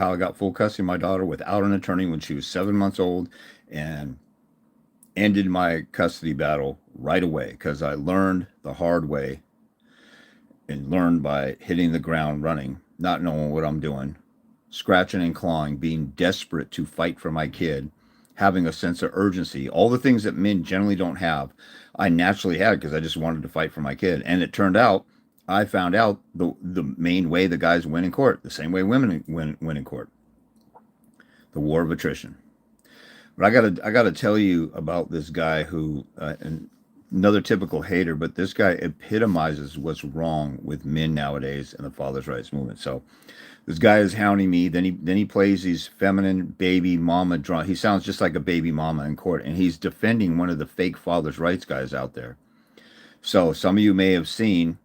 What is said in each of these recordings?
how I got full custody of my daughter without an attorney when she was 7 months old, and ended my custody battle right away because I learned the hard way and learned by hitting the ground running, not knowing what I'm doing, scratching and clawing, being desperate to fight for my kid, having a sense of urgency, all the things that men generally don't have. I naturally had because I just wanted to fight for my kid. And it turned out, I found out the main way the guys win in court, the same way women win in court, the war of attrition. But I gotta tell you about this guy who, and another typical hater, but this guy epitomizes what's wrong with men nowadays in the father's rights movement. So this guy is hounding me. Then he plays these feminine baby mama drama. He sounds just like a baby mama in court, and he's defending one of the fake father's rights guys out there. So some of you may have seen.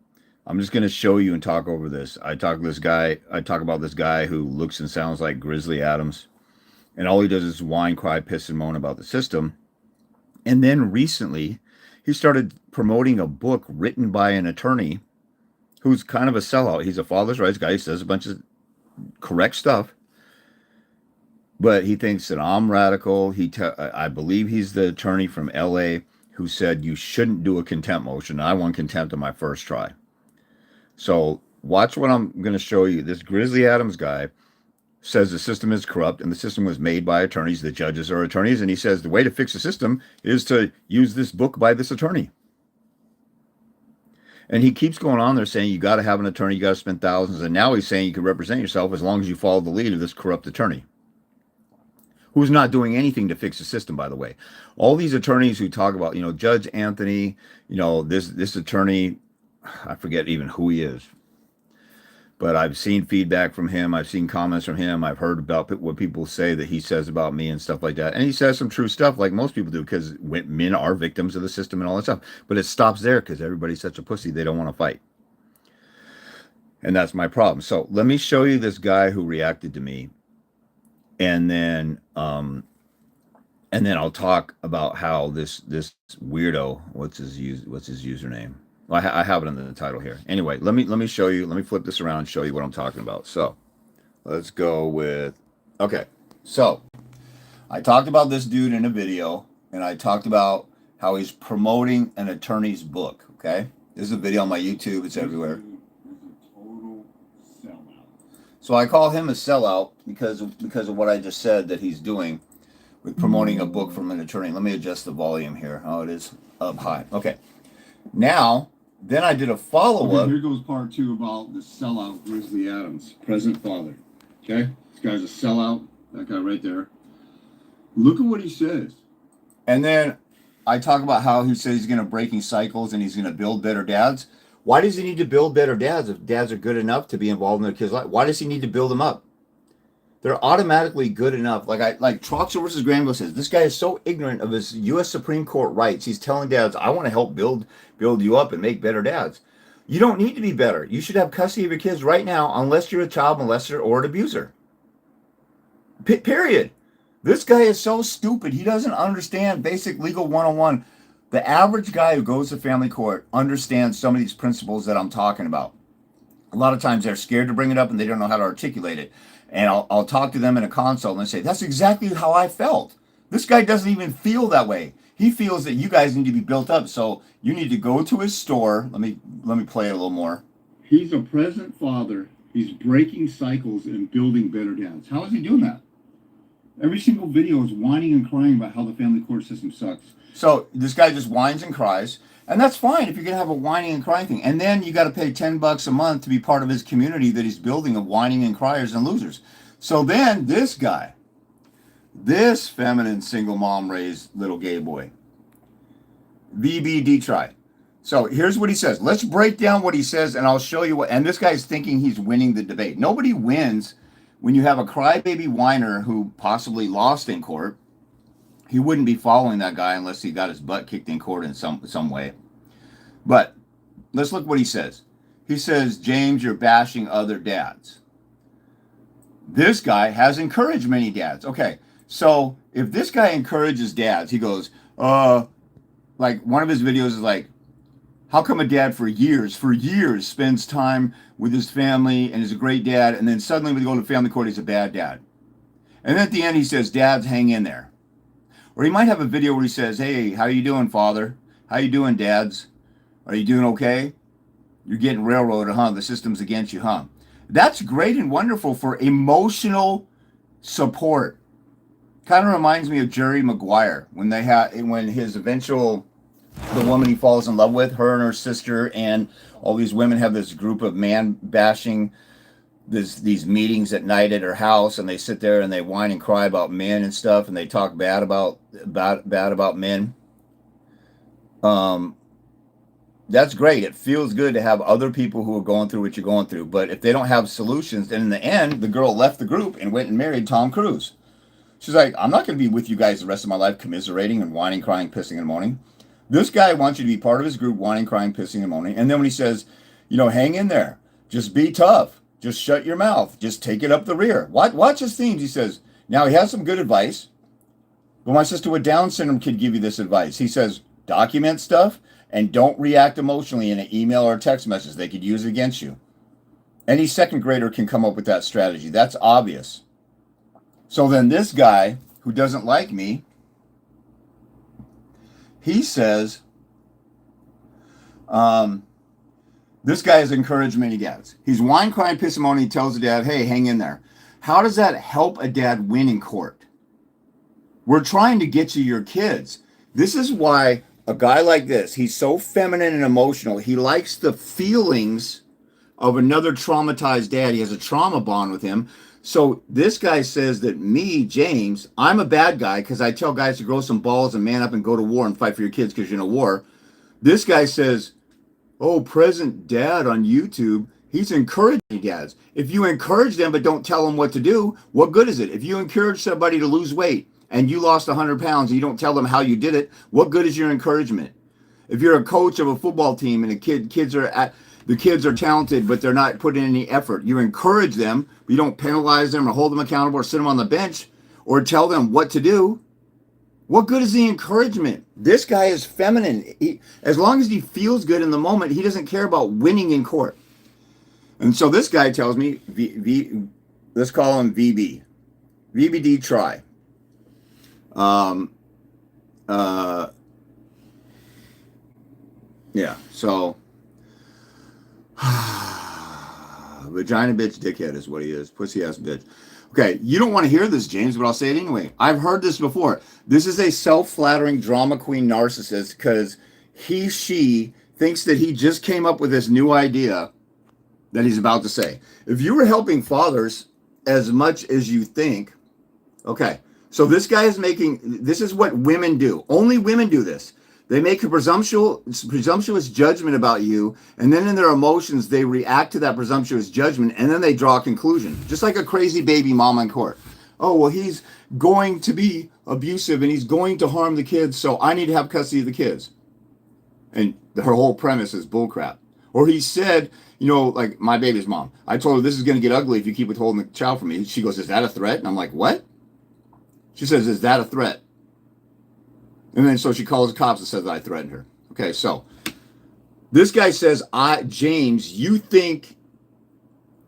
I'm just going to show you and talk over this. I talk about this guy who looks and sounds like Grizzly Adams, and all he does is whine, cry, piss, and moan about the system. And then recently, he started promoting a book written by an attorney who's kind of a sellout. He's a father's rights guy. He says a bunch of correct stuff, but he thinks that I'm radical. I believe he's the attorney from LA who said you shouldn't do a contempt motion. I won contempt on my first try. So watch what I'm going to show you. This Grizzly Adams guy says the system is corrupt and the system was made by attorneys. The judges are attorneys. And he says the way to fix the system is to use this book by this attorney. And he keeps going on there saying you got to have an attorney, you got to spend thousands. And now he's saying you can represent yourself as long as you follow the lead of this corrupt attorney, who's not doing anything to fix the system, by the way. All these attorneys who talk about, Judge Anthony, this attorney, I forget even who he is. But I've seen feedback from him. I've seen comments from him. I've heard about what people say that he says about me and stuff like that. And he says some true stuff like most people do because men are victims of the system and all that stuff. But it stops there because everybody's such a pussy. They don't want to fight. And that's my problem. So let me show you this guy who reacted to me. And then I'll talk about how this weirdo, what's his username? Well, I have it in the title here. Anyway, let me show you. Let me flip this around and show you what I'm talking about. So let's go with, okay. So I talked about this dude in a video, and I talked about how he's promoting an attorney's book. Okay, this is a video on my YouTube. It's everywhere. So I call him a sellout because of what I just said that he's doing with promoting a book from an attorney. Let me adjust the volume here. Oh, it is up high. Okay. Now, then I did a follow-up. Okay, here goes part two about the sellout Grizzly Adams, present father. Okay? This guy's a sellout. That guy right there. Look at what he says. And then I talk about how he says he's going to breaking cycles and he's going to build better dads. Why does he need to build better dads if dads are good enough to be involved in their kids' life? Why does he need to build them up? They're automatically good enough. Like Troxel versus Granville says, this guy is so ignorant of his U.S. Supreme Court rights. He's telling dads, I want to help build you up and make better dads. You don't need to be better. You should have custody of your kids right now unless you're a child molester or an abuser. Period. This guy is so stupid. He doesn't understand basic legal 101. The average guy who goes to family court understands some of these principles that I'm talking about. A lot of times they're scared to bring it up and they don't know how to articulate it. And I'll talk to them in a consult and say, that's exactly how I felt. This guy doesn't even feel that way. He feels that you guys need to be built up. So you need to go to his store. Let me play it a little more. He's a present father. He's breaking cycles and building better dads. How is he doing that? Every single video is whining and crying about how the family court system sucks. So this guy just whines and cries. And that's fine if you're going to have a whining and crying thing. And then you got to pay $10 a month to be part of his community that he's building of whining and criers and losers. So then this guy, this feminine single mom raised little gay boy, VbdTry. So here's what he says. Let's break down what he says and I'll show you what. And this guy's thinking he's winning the debate. Nobody wins when you have a crybaby whiner who possibly lost in court. He wouldn't be following that guy unless he got his butt kicked in court in some way. But let's look what he says. He says, James, you're bashing other dads. This guy has encouraged many dads. Okay, so if this guy encourages dads, he goes, like one of his videos is like, How come a dad for years spends time with his family and is a great dad, and then suddenly when they go to family court, he's a bad dad? And then at the end, he says, dads, hang in there. Or he might have a video where he says, hey, how you doing, father? How you doing, dads? Are you doing okay? You're getting railroaded, huh? The system's against you, huh? That's great and wonderful for emotional support. Kind of reminds me of Jerry Maguire when his eventual, the woman he falls in love with, her and her sister and all these women have this group of man bashing, these meetings at night at her house, and they sit there and they whine and cry about men and stuff, and they talk bad about men. That's great. It feels good to have other people who are going through what you're going through. But if they don't have solutions, then in the end, the girl left the group and went and married Tom Cruise. She's like, I'm not going to be with you guys the rest of my life commiserating and whining, crying, pissing, and moaning. This guy wants you to be part of his group, whining, crying, pissing, and moaning. And then when he says, hang in there, just be tough, just shut your mouth, just take it up the rear. Watch his themes. He says, now he has some good advice. But my sister with Down syndrome could give you this advice. He says, document stuff and don't react emotionally in an email or a text message. They could use it against you. Any second grader can come up with that strategy. That's obvious. So then this guy who doesn't like me, he says, this guy has encouragement he gets. He's whine, crying, piss and moaning. He tells the dad, hey, hang in there. How does that help a dad win in court? We're trying to get you your kids. This is why a guy like this, he's so feminine and emotional. He likes the feelings of another traumatized dad. He has a trauma bond with him. So this guy says that me, James, I'm a bad guy because I tell guys to grow some balls and man up and go to war and fight for your kids because you're in a war. This guy says, oh, present dad on YouTube, he's encouraging dads. If you encourage them but don't tell them what to do, what good is it? If you encourage somebody to lose weight and you lost 100 pounds and you don't tell them how you did it, what good is your encouragement? If you're a coach of a football team and the kids are talented, but they're not putting in any effort, you encourage them, but you don't penalize them or hold them accountable or sit them on the bench or tell them what to do. What good is the encouragement? This guy is feminine. As long as he feels good in the moment, he doesn't care about winning in court. And so this guy tells me, let's call him VB. VbdTry. Yeah, so vagina bitch dickhead is what he is. Pussy ass bitch. Okay, you don't want to hear this, James, but I'll say it anyway. I've heard this before. This is a self-flattering drama queen narcissist because she thinks that he just came up with this new idea that he's about to say. If you were helping fathers as much as you think, okay, so this guy is this is what women do. Only women do this. They make a presumptuous judgment about you, and then in their emotions, they react to that presumptuous judgment, and then they draw a conclusion. Just like a crazy baby mama in court. Oh, well, he's going to be abusive, and he's going to harm the kids, so I need to have custody of the kids. And her whole premise is bullcrap. Or he said, like my baby's mom, I told her this is going to get ugly if you keep withholding the child from me. She goes, is that a threat? And I'm like, what? She says, is that a threat? And then so she calls the cops and says that I threatened her. Okay, so this guy says, James, you think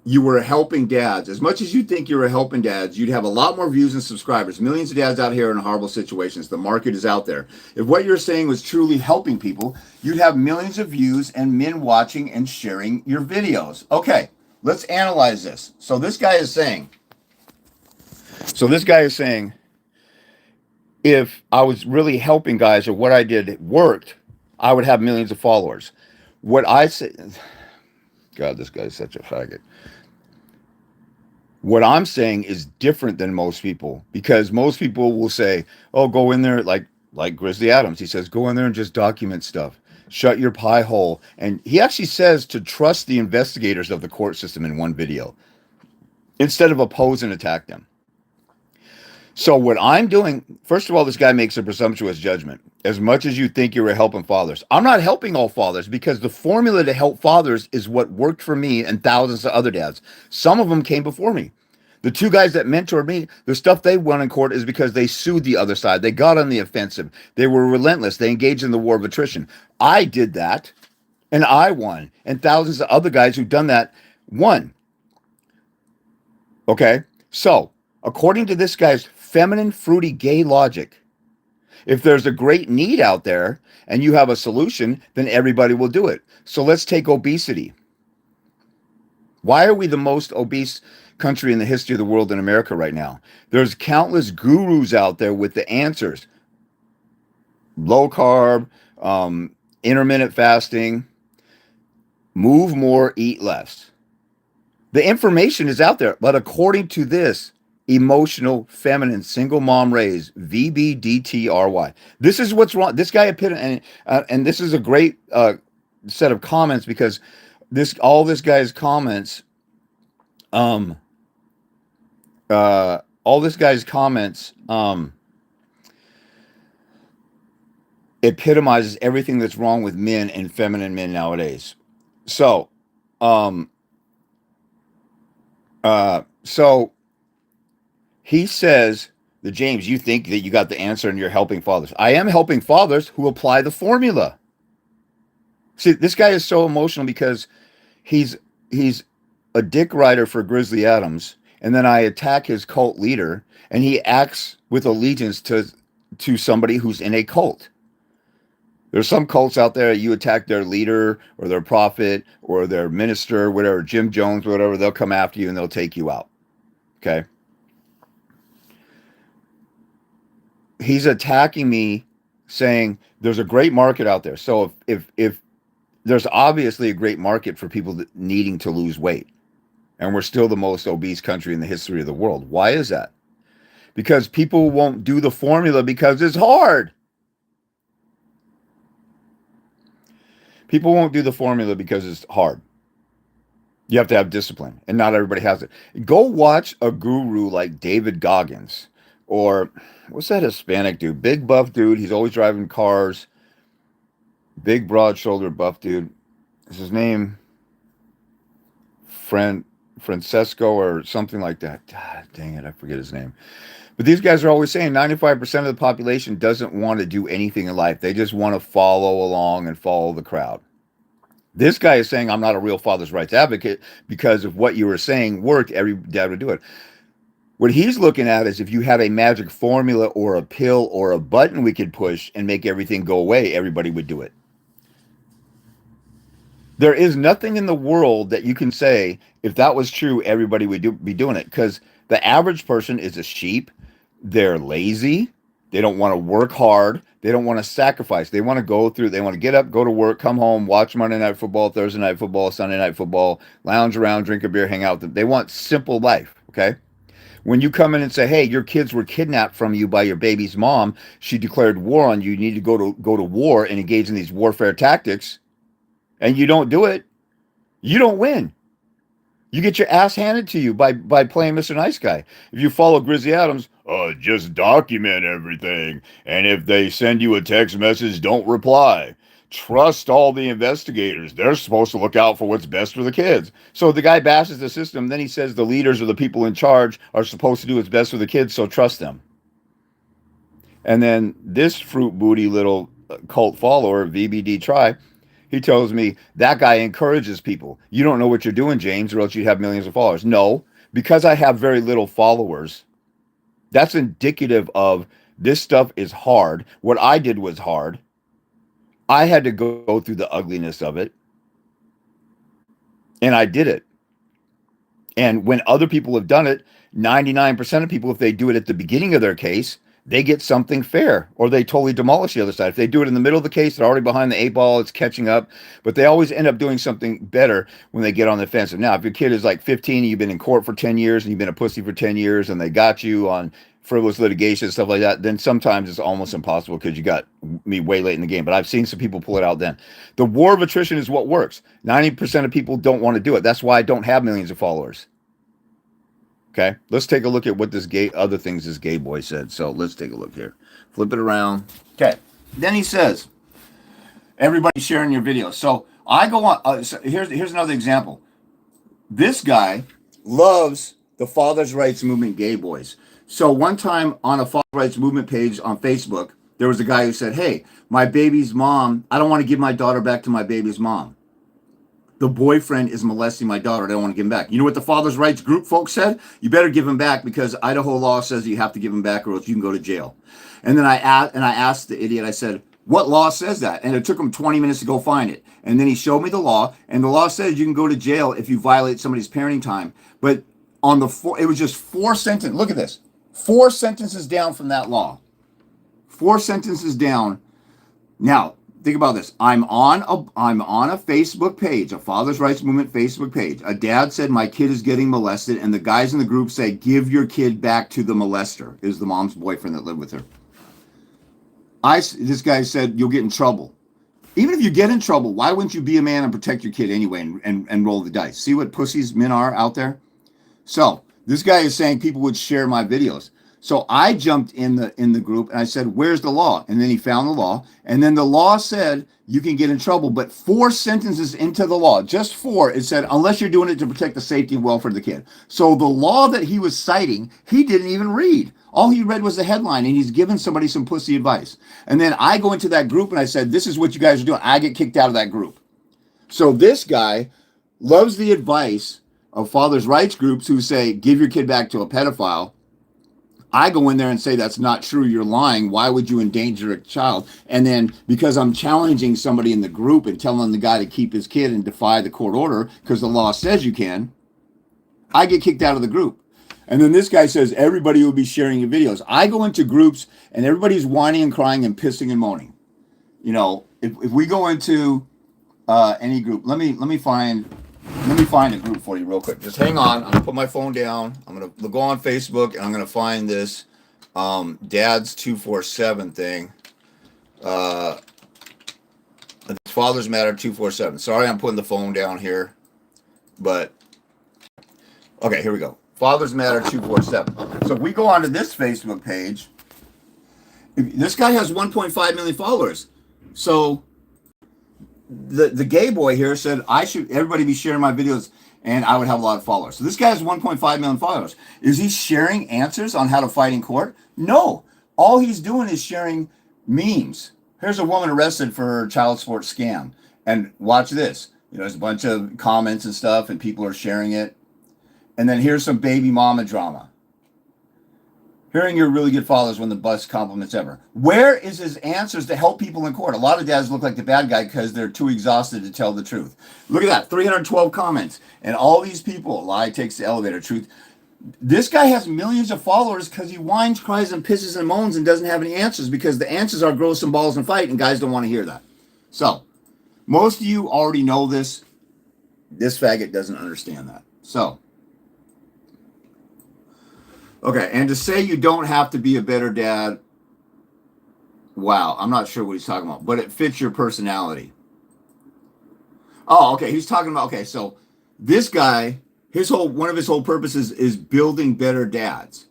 you were helping dads. As much as you think you were helping dads, you'd have a lot more views and subscribers. Millions of dads out here in horrible situations. The market is out there. If what you're saying was truly helping people, you'd have millions of views and men watching and sharing your videos. Okay, let's analyze this. So this guy is saying, if I was really helping guys or what I did worked, I would have millions of followers. What I say, God, this guy's such a faggot. What I'm saying is different than most people because most people will say, oh, go in there like Grizzly Adams. He says, go in there and just document stuff. Shut your pie hole. And he actually says to trust the investigators of the court system in one video instead of oppose and attack them. So what I'm doing, first of all, this guy makes a presumptuous judgment. As much as you think you're helping fathers. I'm not helping all fathers because the formula to help fathers is what worked for me and thousands of other dads. Some of them came before me. The two guys that mentored me, the stuff they won in court is because they sued the other side. They got on the offensive. They were relentless. They engaged in the war of attrition. I did that. And I won. And thousands of other guys who've done that won. Okay? So, according to this guy's feminine, fruity, gay logic, if there's a great need out there and you have a solution, then everybody will do it. So let's take obesity. Why are we the most obese country in the history of the world in America right now? There's countless gurus out there with the answers. Low carb, intermittent fasting, move more, eat less. The information is out there, but according to this emotional, feminine, single mom raised VbdTry, this is what's wrong. This guy and this is a great set of comments because all this guy's comments, all this guy's comments, epitomizes everything that's wrong with men and feminine men nowadays. So, so he says that, James, you think that you got the answer and you're helping fathers. I am helping fathers who apply the formula. See, this guy is so emotional because he's a dick rider for Grizzly Adams, and then I attack his cult leader, and he acts with allegiance to somebody who's in a cult. There's some cults out there, you attack their leader or their prophet or their minister, whatever, Jim Jones, whatever, they'll come after you and they'll take you out. Okay? He's attacking me, saying there's a great market out there. So if there's obviously a great market for people needing to lose weight, and we're still the most obese country in the history of the world. Why is that? Because people won't do the formula because it's hard. People won't do the formula because it's hard. You have to have discipline, and not everybody has it. Go watch a guru like David Goggins, or what's that Hispanic dude? Big buff dude. He's always driving cars. Big broad shoulder buff dude. Is his name Francesco or something like that? God, dang it, I forget his name. But these guys are always saying 95% of the population doesn't want to do anything in life. They just want to follow along and follow the crowd. This guy is saying, I'm not a real father's rights advocate because if what you were saying worked, every dad would do it. What he's looking at is if you had a magic formula or a pill or a button we could push and make everything go away, everybody would do it. There is nothing in the world that you can say, if that was true, everybody would be doing it, because the average person is a sheep. They're lazy. They don't want to work hard. They don't want to sacrifice. They want to get up, go to work, come home, watch Monday Night Football, Thursday Night Football, Sunday Night Football, lounge around, drink a beer, hang out. They want simple life, okay? When you come in and say, hey, your kids were kidnapped from you by your baby's mom, she declared war on you, you need to go to war and engage in these warfare tactics, and you don't do it, you don't win. You get your ass handed to you by playing Mr. Nice Guy. If you follow Grizzly Adams, just document everything. And if they send you a text message, don't reply. Trust all the investigators. They're supposed to look out for what's best for the kids. So the guy bashes the system. Then he says the leaders or the people in charge are supposed to do what's best for the kids, so trust them. And then this fruit booty little cult follower, VbdTry, he tells me that guy encourages people. You don't know what you're doing, James, or else you'd have millions of followers. No, because I have very little followers, that's indicative of this stuff is hard. What I did was hard. I had to go through the ugliness of it. And I did it. And when other people have done it, 99% of people, if they do it at the beginning of their case, they get something fair, or they totally demolish the other side. If they do it in the middle of the case, they're already behind the 8 ball, it's catching up, but they always end up doing something better when they get on the offensive. Now, if your kid is like 15 and you've been in court for 10 years and you've been a pussy for 10 years and they got you on frivolous litigation, stuff like that, then sometimes it's almost impossible because you got me way late in the game. But I've seen some people pull it out then. The war of attrition is what works. 90% of people don't want to do it. That's why I don't have millions of followers. Okay, let's take a look at what this other things this gay boy said. So let's take a look here. Flip it around. Okay, then he says, everybody's sharing your video. So I go on. So here's another example. This guy loves the Father's Rights Movement gay boys. So one time on a Father's Rights Movement page on Facebook, there was a guy who said, hey, my baby's mom, I don't want to give my daughter back to my baby's mom. The boyfriend is molesting my daughter. I don't want to give him back. You know what the father's rights group folks said? You better give him back because Idaho law says you have to give him back or else you can go to jail. And then I asked the idiot, I said, what law says that? And it took him 20 minutes to go find it. And then he showed me the law, and the law says you can go to jail if you violate somebody's parenting time. But on the it was just 4 sentences. Look at this. 4 sentences down from that law. 4 sentences down. Now, think about this. I'm on a Facebook page, a Father's Rights Movement Facebook page. A dad said my kid is getting molested, and the guys in the group say, give your kid back to the molester. Is the mom's boyfriend that lived with her. This guy said, you'll get in trouble. Even if you get in trouble, why wouldn't you be a man and protect your kid anyway and roll the dice? See what pussies men are out there? So this guy is saying people would share my videos. So I jumped in the group and I said, where's the law? And then he found the law. And then the law said you can get in trouble. But 4 sentences into the law, just 4, it said, unless you're doing it to protect the safety and welfare of the kid. So the law that he was citing, he didn't even read. All he read was the headline, and he's giving somebody some pussy advice. And then I go into that group and I said, this is what you guys are doing. I get kicked out of that group. So this guy loves the advice of father's rights groups who say, give your kid back to a pedophile. I go in there and say, that's not true. You're lying. Why would you endanger a child? And then because I'm challenging somebody in the group and telling the guy to keep his kid and defy the court order because the law says you can, I get kicked out of the group. And then this guy says, everybody will be sharing your videos. I go into groups and everybody's whining and crying and pissing and moaning. You know, if we go into any group, let me find a group for you real quick. Just hang on. I'm gonna put my phone down. I'm gonna go on Facebook and I'm gonna find this Dad's 247 thing. It's Fathers Matter 247. Sorry, I'm putting the phone down here, but okay, here we go. Fathers Matter 247. So if we go onto this Facebook page, this guy has 1.5 million followers. So the gay boy here said everybody be sharing my videos and I would have a lot of followers. So this guy has 1.5 million followers. Is he sharing answers on how to fight in court? No. All he's doing is sharing memes. Here's a woman arrested for her child support scam. And watch this. You know, there's a bunch of comments and stuff and people are sharing it. And then here's some baby mama drama. Hearing your really good fathers when the best compliments ever. Where is his answers to help people in court? A lot of dads look like the bad guy because they're too exhausted to tell the truth. Look at that, 312 comments. And all these people, lie takes the elevator, truth. This guy has millions of followers because he whines, cries, and pisses and moans and doesn't have any answers because the answers are grow some balls and fight, and guys don't want to hear that. So, most of you already know this. This faggot doesn't understand that. So, okay, and to say you don't have to be a better dad, wow, I'm not sure what he's talking about, but it fits your personality. Oh, okay, he's talking about, okay, so this guy, one of his whole purposes is building better dads.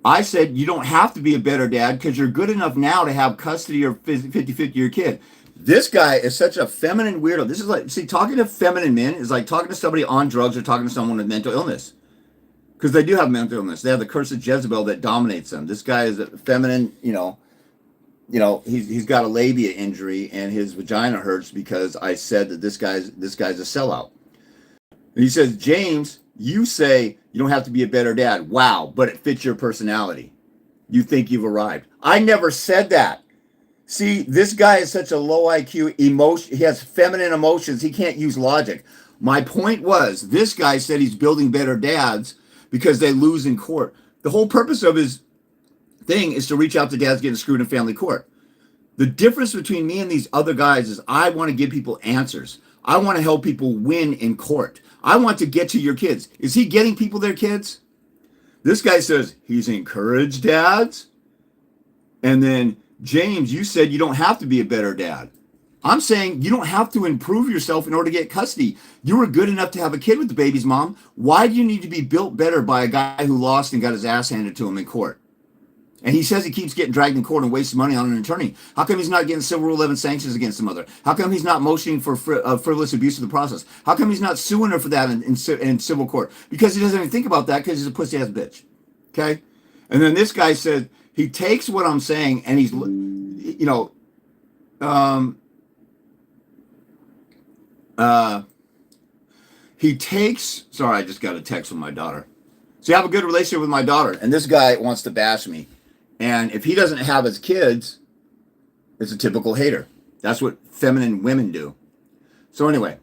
I said you don't have to be a better dad because you're good enough now to have custody or 50-50 of your kid. This guy is such a feminine weirdo. This is like, see, talking to feminine men is like talking to somebody on drugs or talking to someone with mental illness. Because they do have mental illness. They have the curse of Jezebel that dominates them. This guy is a feminine, you know, he's got a labia injury and his vagina hurts because I said that this guy's a sellout. And he says, James, you say you don't have to be a better dad. Wow, but it fits your personality. You think you've arrived. I never said that. See, this guy is such a low IQ emotion. He has feminine emotions. He can't use logic. My point was, this guy said he's building better dads because they lose in court. The whole purpose of his thing is to reach out to dads getting screwed in family court. The difference between me and these other guys is I want to give people answers. I want to help people win in court. I want to get to your kids. Is he getting people their kids? This guy says he's encouraged dads. And then, James, you said you don't have to be a better dad. I'm saying you don't have to improve yourself in order to get custody. You were good enough to have a kid with the baby's mom. Why do you need to be built better by a guy who lost and got his ass handed to him in court? And he says he keeps getting dragged in court and wasting money on an attorney. How come he's not getting Civil Rule 11 sanctions against the mother? How come he's not motioning for frivolous abuse of the process? How come he's not suing her for that in civil court? Because he doesn't even think about that because he's a pussy-ass bitch. Okay? And then this guy said he takes what I'm saying and he's, He takes, sorry, I just got a text from my daughter. So I have a good relationship with my daughter, and this guy wants to bash me. And if he doesn't have his kids, it's a typical hater. That's what feminine women do. So anyway.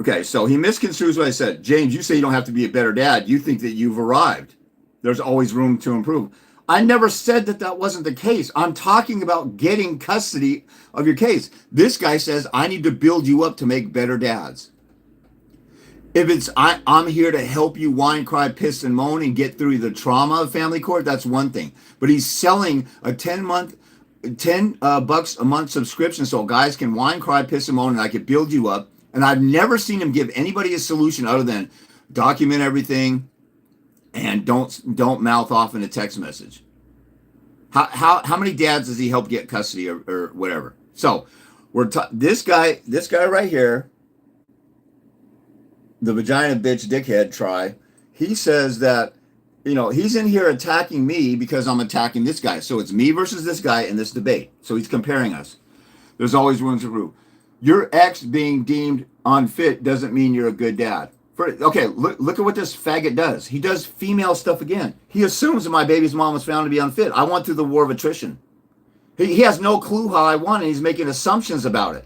Okay, so he misconstrues what I said. James, you say you don't have to be a better dad. You think that you've arrived. There's always room to improve. I never said that that wasn't the case. I'm talking about getting custody of your case. This guy says, I need to build you up to make better dads. If it's, I'm here to help you whine, cry, piss, and moan and get through the trauma of family court, that's one thing. But he's selling a 10 bucks a month subscription so guys can whine, cry, piss, and moan, and I can build you up. And I've never seen him give anybody a solution other than document everything and don't mouth off in a text message. How many dads does he help get custody or whatever? So this guy right here, the vagina bitch dickhead try, he says that, you know, he's in here attacking me because I'm attacking this guy. So it's me versus this guy in this debate. So he's comparing us. There's always room to improve. Your ex being deemed unfit doesn't mean you're a good dad. Okay, look at what this faggot does. He does female stuff again. He assumes that my baby's mom was found to be unfit. I went through the war of attrition. He has no clue how I won, and he's making assumptions about it.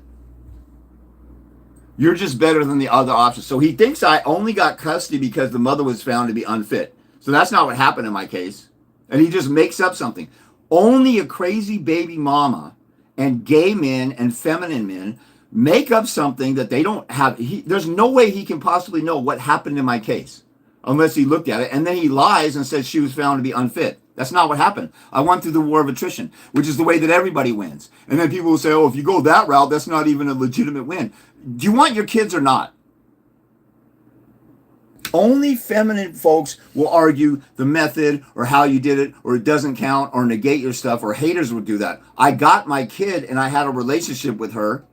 You're just better than the other options. So he thinks I only got custody because the mother was found to be unfit. So that's not what happened in my case. And he just makes up something. Only a crazy baby mama and gay men and feminine men make up something that they don't have. There's no way he can possibly know what happened in my case unless he looked at it. And then he lies and says she was found to be unfit. That's not what happened. I went through the war of attrition, which is the way that everybody wins. And then people will say, oh, if you go that route, that's not even a legitimate win. Do you want your kids or not? Only feminine folks will argue the method or how you did it or it doesn't count or negate your stuff, or haters would do that. I got my kid and I had a relationship with her.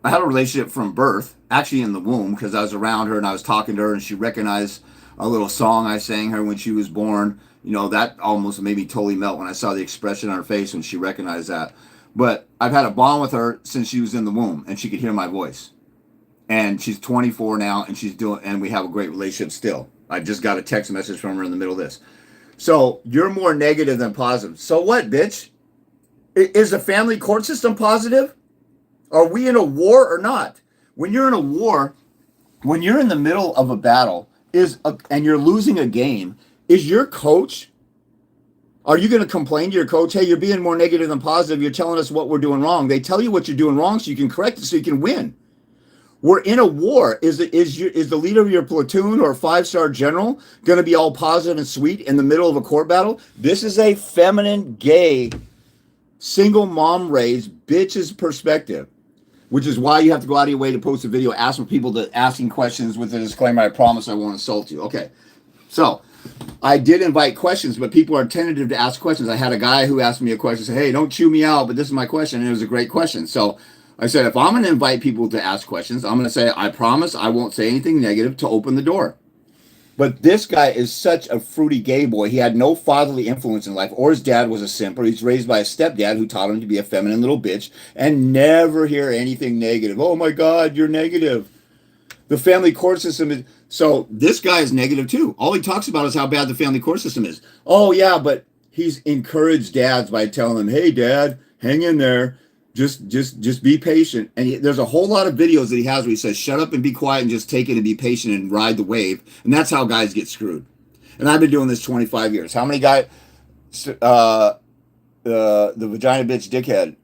I had a relationship from birth, actually in the womb, because I was around her and I was talking to her and she recognized a little song I sang her when she was born. You know, that almost made me totally melt when I saw the expression on her face when she recognized that. But I've had a bond with her since she was in the womb and she could hear my voice. And she's 24 now and we have a great relationship still. I just got a text message from her in the middle of this. So you're more negative than positive. So what, bitch? Is the family court system positive? Are we in a war or not? When you're in a war, when you're in the middle of a battle and you're losing a game, is your coach, are you going to complain to your coach, hey, you're being more negative than positive, you're telling us what we're doing wrong. They tell you what you're doing wrong so you can correct it so you can win. We're in a war. Is the leader of your platoon or a 5-star general going to be all positive and sweet in the middle of a court battle? This is a feminine, gay, single mom raised bitch's perspective, which is why you have to go out of your way to post a video asking people to asking questions with a disclaimer, I promise I won't insult you. Okay, so I did invite questions, but people are tentative to ask questions. I had a guy who asked me a question, said, hey, don't chew me out, but this is my question, and it was a great question. So I said, if I'm going to invite people to ask questions, I'm going to say, I promise I won't say anything negative to open the door. But this guy is such a fruity gay boy. He had no fatherly influence in life, or his dad was a simp, or he's raised by a stepdad who taught him to be a feminine little bitch and never hear anything negative. Oh my God, you're negative. The family court system is... So this guy is negative too. All he talks about is how bad the family court system is. Oh yeah, but he's encouraged dads by telling them, hey dad, hang in there. Just be patient. And there's a whole lot of videos that he has where he says, shut up and be quiet and just take it and be patient and ride the wave. And that's how guys get screwed. And I've been doing this 25 years. How many guys, the vagina bitch dickhead,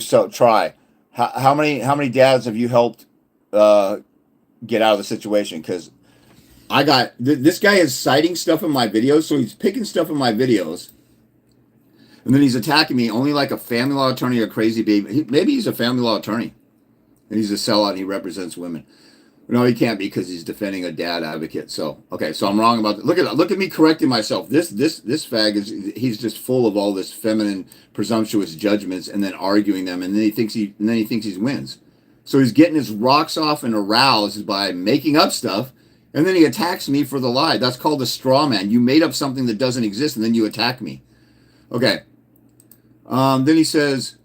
so try. How many dads have you helped get out of the situation? Because I got, this guy is citing stuff in my videos. So he's picking stuff in my videos. And then he's attacking me only like a family law attorney or crazy baby. Maybe he's a family law attorney. And he's a sellout and he represents women. No, he can't be because he's defending a dad advocate. So, okay, so I'm wrong about that. Look at me correcting myself. This fag he's just full of all this feminine, presumptuous judgments and then arguing them. And then he thinks he wins. So he's getting his rocks off and aroused by making up stuff. And then he attacks me for the lie. That's called a straw man. You made up something that doesn't exist and then you attack me. Okay. Then he says,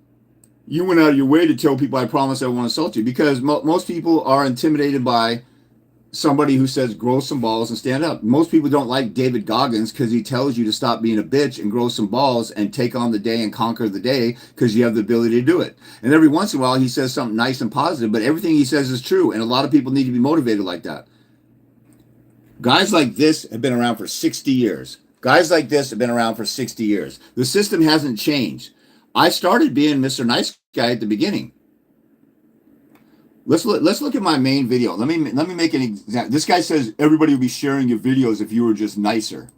you went out of your way to tell people I promise I won't assault you, because most people are intimidated by somebody who says grow some balls and stand up. Most people don't like David Goggins because he tells you to stop being a bitch and grow some balls and take on the day and conquer the day because you have the ability to do it. And every once in a while he says something nice and positive, but everything he says is true, and a lot of people need to be motivated like that. Guys like this have been around for 60 years. Guys like this have been around for 60 years. The system hasn't changed. I started being Mr. Nice Guy at the beginning. Let's look at my main video. Let me make an example. This guy says everybody would be sharing your videos if you were just nicer.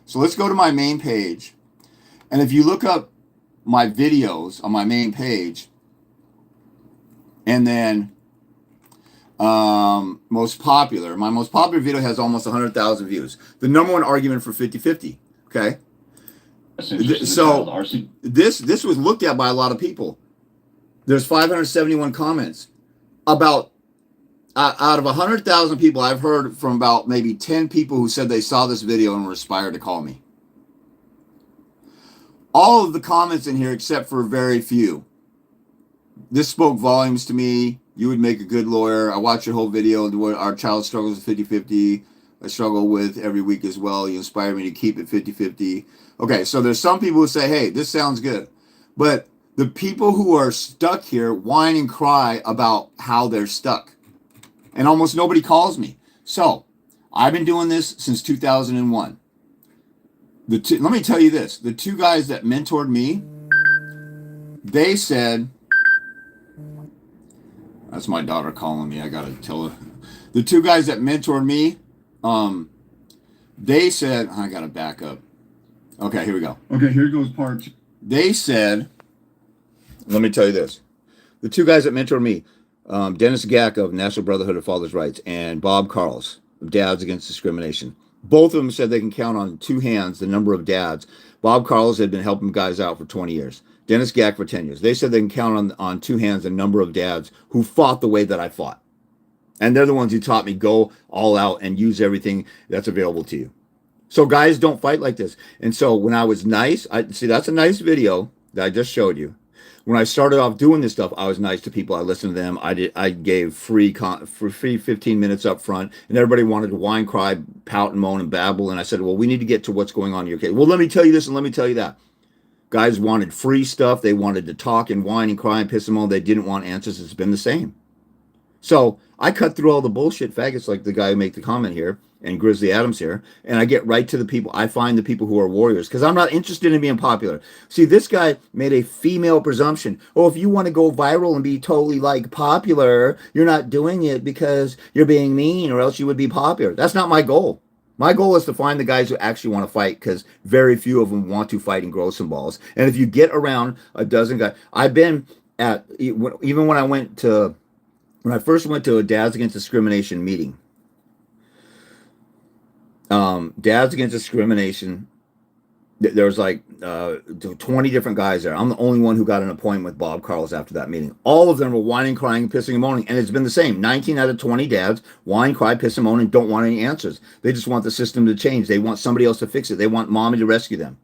So let's go to my main page, and if you look up my videos on my main page, and then most popular, my most popular video has almost 100,000 views. The number one argument for 50-50. Okay, so this was looked at by a lot of people. There's 571 comments. About out of 100,000 people, I've heard from about maybe 10 people who said they saw this video and were inspired to call me. All of the comments in here, except for very few. This spoke volumes to me. You would make a good lawyer. I watched your whole video. Our child struggles with 50-50. I struggle with every week as well. You inspire me to keep it 50-50. Okay, so there's some people who say, hey, this sounds good. But the people who are stuck here whine and cry about how they're stuck. And almost nobody calls me. So, I've been doing this since 2001. Let me tell you this. The two guys that mentored me, they said, that's my daughter calling me. I got to tell her. The two guys that mentored me, they said, I got to back up. Okay, here we go. Okay, here goes part two. They said, let me tell you this. The two guys that mentored me, Dennis Gack of National Brotherhood of Fathers' Rights and Bob Carls of Dads Against Discrimination. Both of them said they can count on two hands the number of dads. Bob Carls had been helping guys out for 20 years. Dennis Gack for 10 years. They said they can count on two hands the number of dads who fought the way that I fought. And they're the ones who taught me go all out and use everything that's available to you. So guys don't fight like this. And so when I was nice, see, that's a nice video that I just showed you. When I started off doing this stuff, I was nice to people. I listened to them. I gave free 15 minutes up front, and everybody wanted to whine, cry, pout, and moan and babble. And I said, well, we need to get to what's going on in your case. Well, let me tell you this and let me tell you that. Guys wanted free stuff. They wanted to talk and whine and cry and piss them on. They didn't want answers. It's been the same. So I cut through all the bullshit faggots like the guy who made the comment here and Grizzly Adams here, and I get right to the people. I find the people who are warriors because I'm not interested in being popular. See, this guy made a female presumption. Oh, if you want to go viral and be totally like popular, you're not doing it because you're being mean or else you would be popular. That's not my goal. My goal is to find the guys who actually want to fight because very few of them want to fight and grow some balls. And if you get around a dozen guys, I've been at, even when I first went to a Dads Against Discrimination meeting, Dads Against Discrimination, there was like 20 different guys there. I'm the only one who got an appointment with Bob Carls after that meeting. All of them were whining, crying, pissing and moaning, and it's been the same. 19 out of 20 dads whine, cry, piss and moan, and don't want any answers. They just want the system to change. They want somebody else to fix it. They want mommy to rescue them.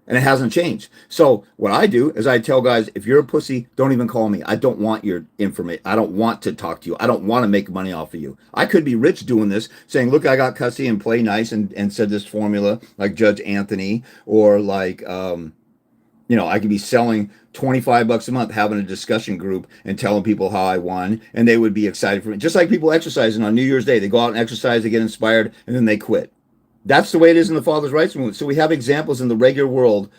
And it hasn't changed. So what I do is I tell guys, if you're a pussy, don't even call me. I don't want your information. I don't want to talk to you. I don't want to make money off of you. I could be rich doing this, saying, look, I got custody and play nice and said this formula like Judge Anthony, or like, I could be selling $25 a month, having a discussion group and telling people how I won, and they would be excited for me. Just like people exercising on New Year's Day. They go out and exercise, they get inspired, and then they quit. That's the way it is in the Fathers' Rights movement. So we have examples in the regular world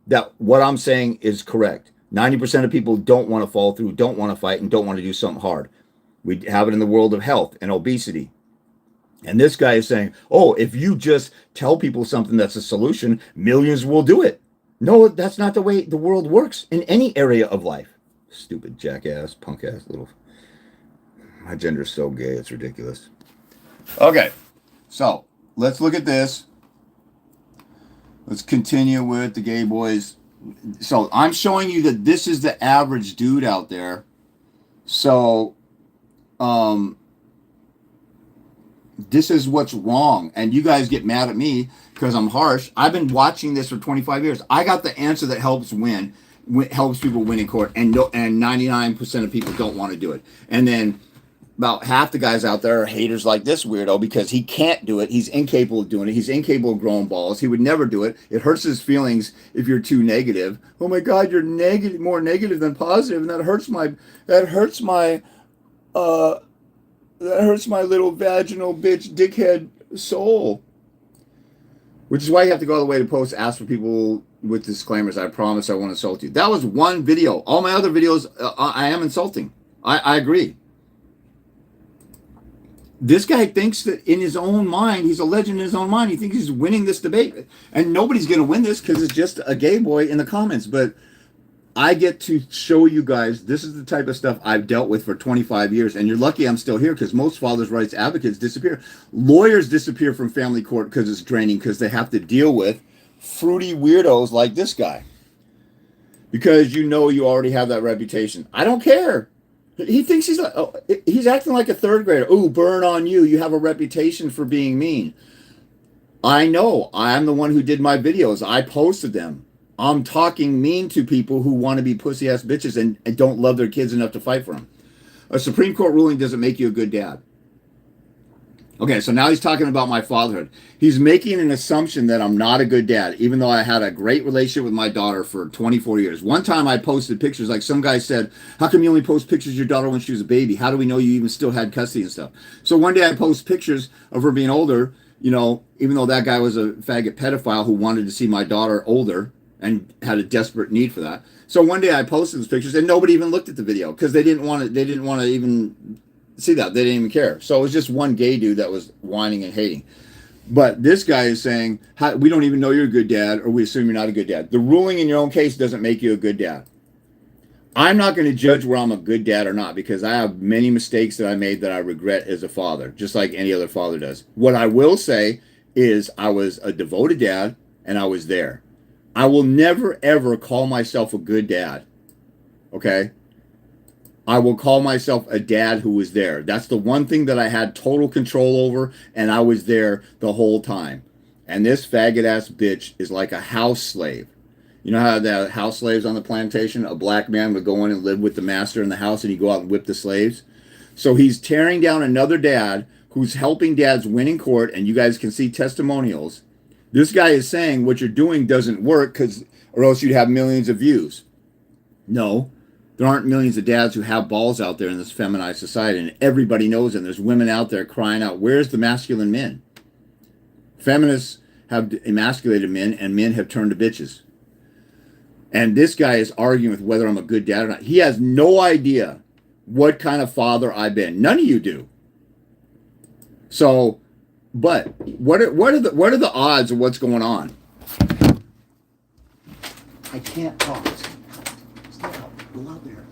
that what I'm saying is correct. 90% of people don't want to fall through, don't want to fight, and don't want to do something hard. We have it in the world of health and obesity. And this guy is saying, oh, if you just tell people something that's a solution, millions will do it. No, that's not the way the world works in any area of life. Stupid jackass, punk ass little. My gender's so gay, it's ridiculous. Okay, so let's look at this. Let's continue with the gay boys. So I'm showing you that this is the average dude out there. So this is what's wrong. And you guys get mad at me because I'm harsh. I've been watching this for 25 years. I got the answer that helps win. helps people win in court, and 99% of people don't want to do it. And then about half the guys out there are haters like this weirdo because he can't do it. He's incapable of doing it. He's incapable of growing balls. He would never do it. It hurts his feelings if you're too negative. Oh my God, you're negative, more negative than positive, and that hurts my little vaginal bitch dickhead soul. Which is why you have to go all the way to post, ask for people with disclaimers. I promise I won't insult you. That was one video. All my other videos, I am insulting. I agree. This guy thinks that in his own mind, he's a legend in his own mind. He thinks he's winning this debate. And nobody's going to win this because it's just a gay boy in the comments. But I get to show you guys, this is the type of stuff I've dealt with for 25 years. And you're lucky I'm still here because most fathers' rights advocates disappear. Lawyers disappear from family court because it's draining, because they have to deal with fruity weirdos like this guy. Because you know you already have that reputation. I don't care. He thinks he's acting like a third grader. Oh, burn on you. You have a reputation for being mean. I know. I'm the one who did my videos. I posted them. I'm talking mean to people who want to be pussy-ass bitches and don't love their kids enough to fight for them. A Supreme Court ruling doesn't make you a good dad. Okay, so now he's talking about my fatherhood. He's making an assumption that I'm not a good dad, even though I had a great relationship with my daughter for 24 years. One time I posted pictures, like some guy said, how come you only post pictures of your daughter when she was a baby? How do we know you even still had custody and stuff? So one day I post pictures of her being older, you know, even though that guy was a faggot pedophile who wanted to see my daughter older and had a desperate need for that. So one day I posted those pictures and nobody even looked at the video because they didn't want to even see that. They didn't even care. So it was just one gay dude that was whining and hating. But this guy is saying, we don't even know you're a good dad, or we assume you're not a good dad. The ruling in your own case doesn't make you a good dad. I'm not going to judge where I'm a good dad or not, because I have many mistakes that I made that I regret as a father, just like any other father does. What I will say is I was a devoted dad, and I was there. I will never, ever call myself a good dad. Okay? I will call myself a dad who was there. That's the one thing that I had total control over, and I was there the whole time. And this faggot-ass bitch is like a house slave. You know how the house slaves on the plantation, a black man would go in and live with the master in the house, and he'd go out and whip the slaves? So he's tearing down another dad who's helping dads win in court, and you guys can see testimonials. This guy is saying what you're doing doesn't work, or else you'd have millions of views. No. There aren't millions of dads who have balls out there in this feminized society, and everybody knows it. There's women out there crying out, where's the masculine men? Feminists have emasculated men, and men have turned to bitches. And this guy is arguing with whether I'm a good dad or not. He has no idea what kind of father I've been. None of you do. So, but what are the odds of what's going on? I can't talk. Go out there.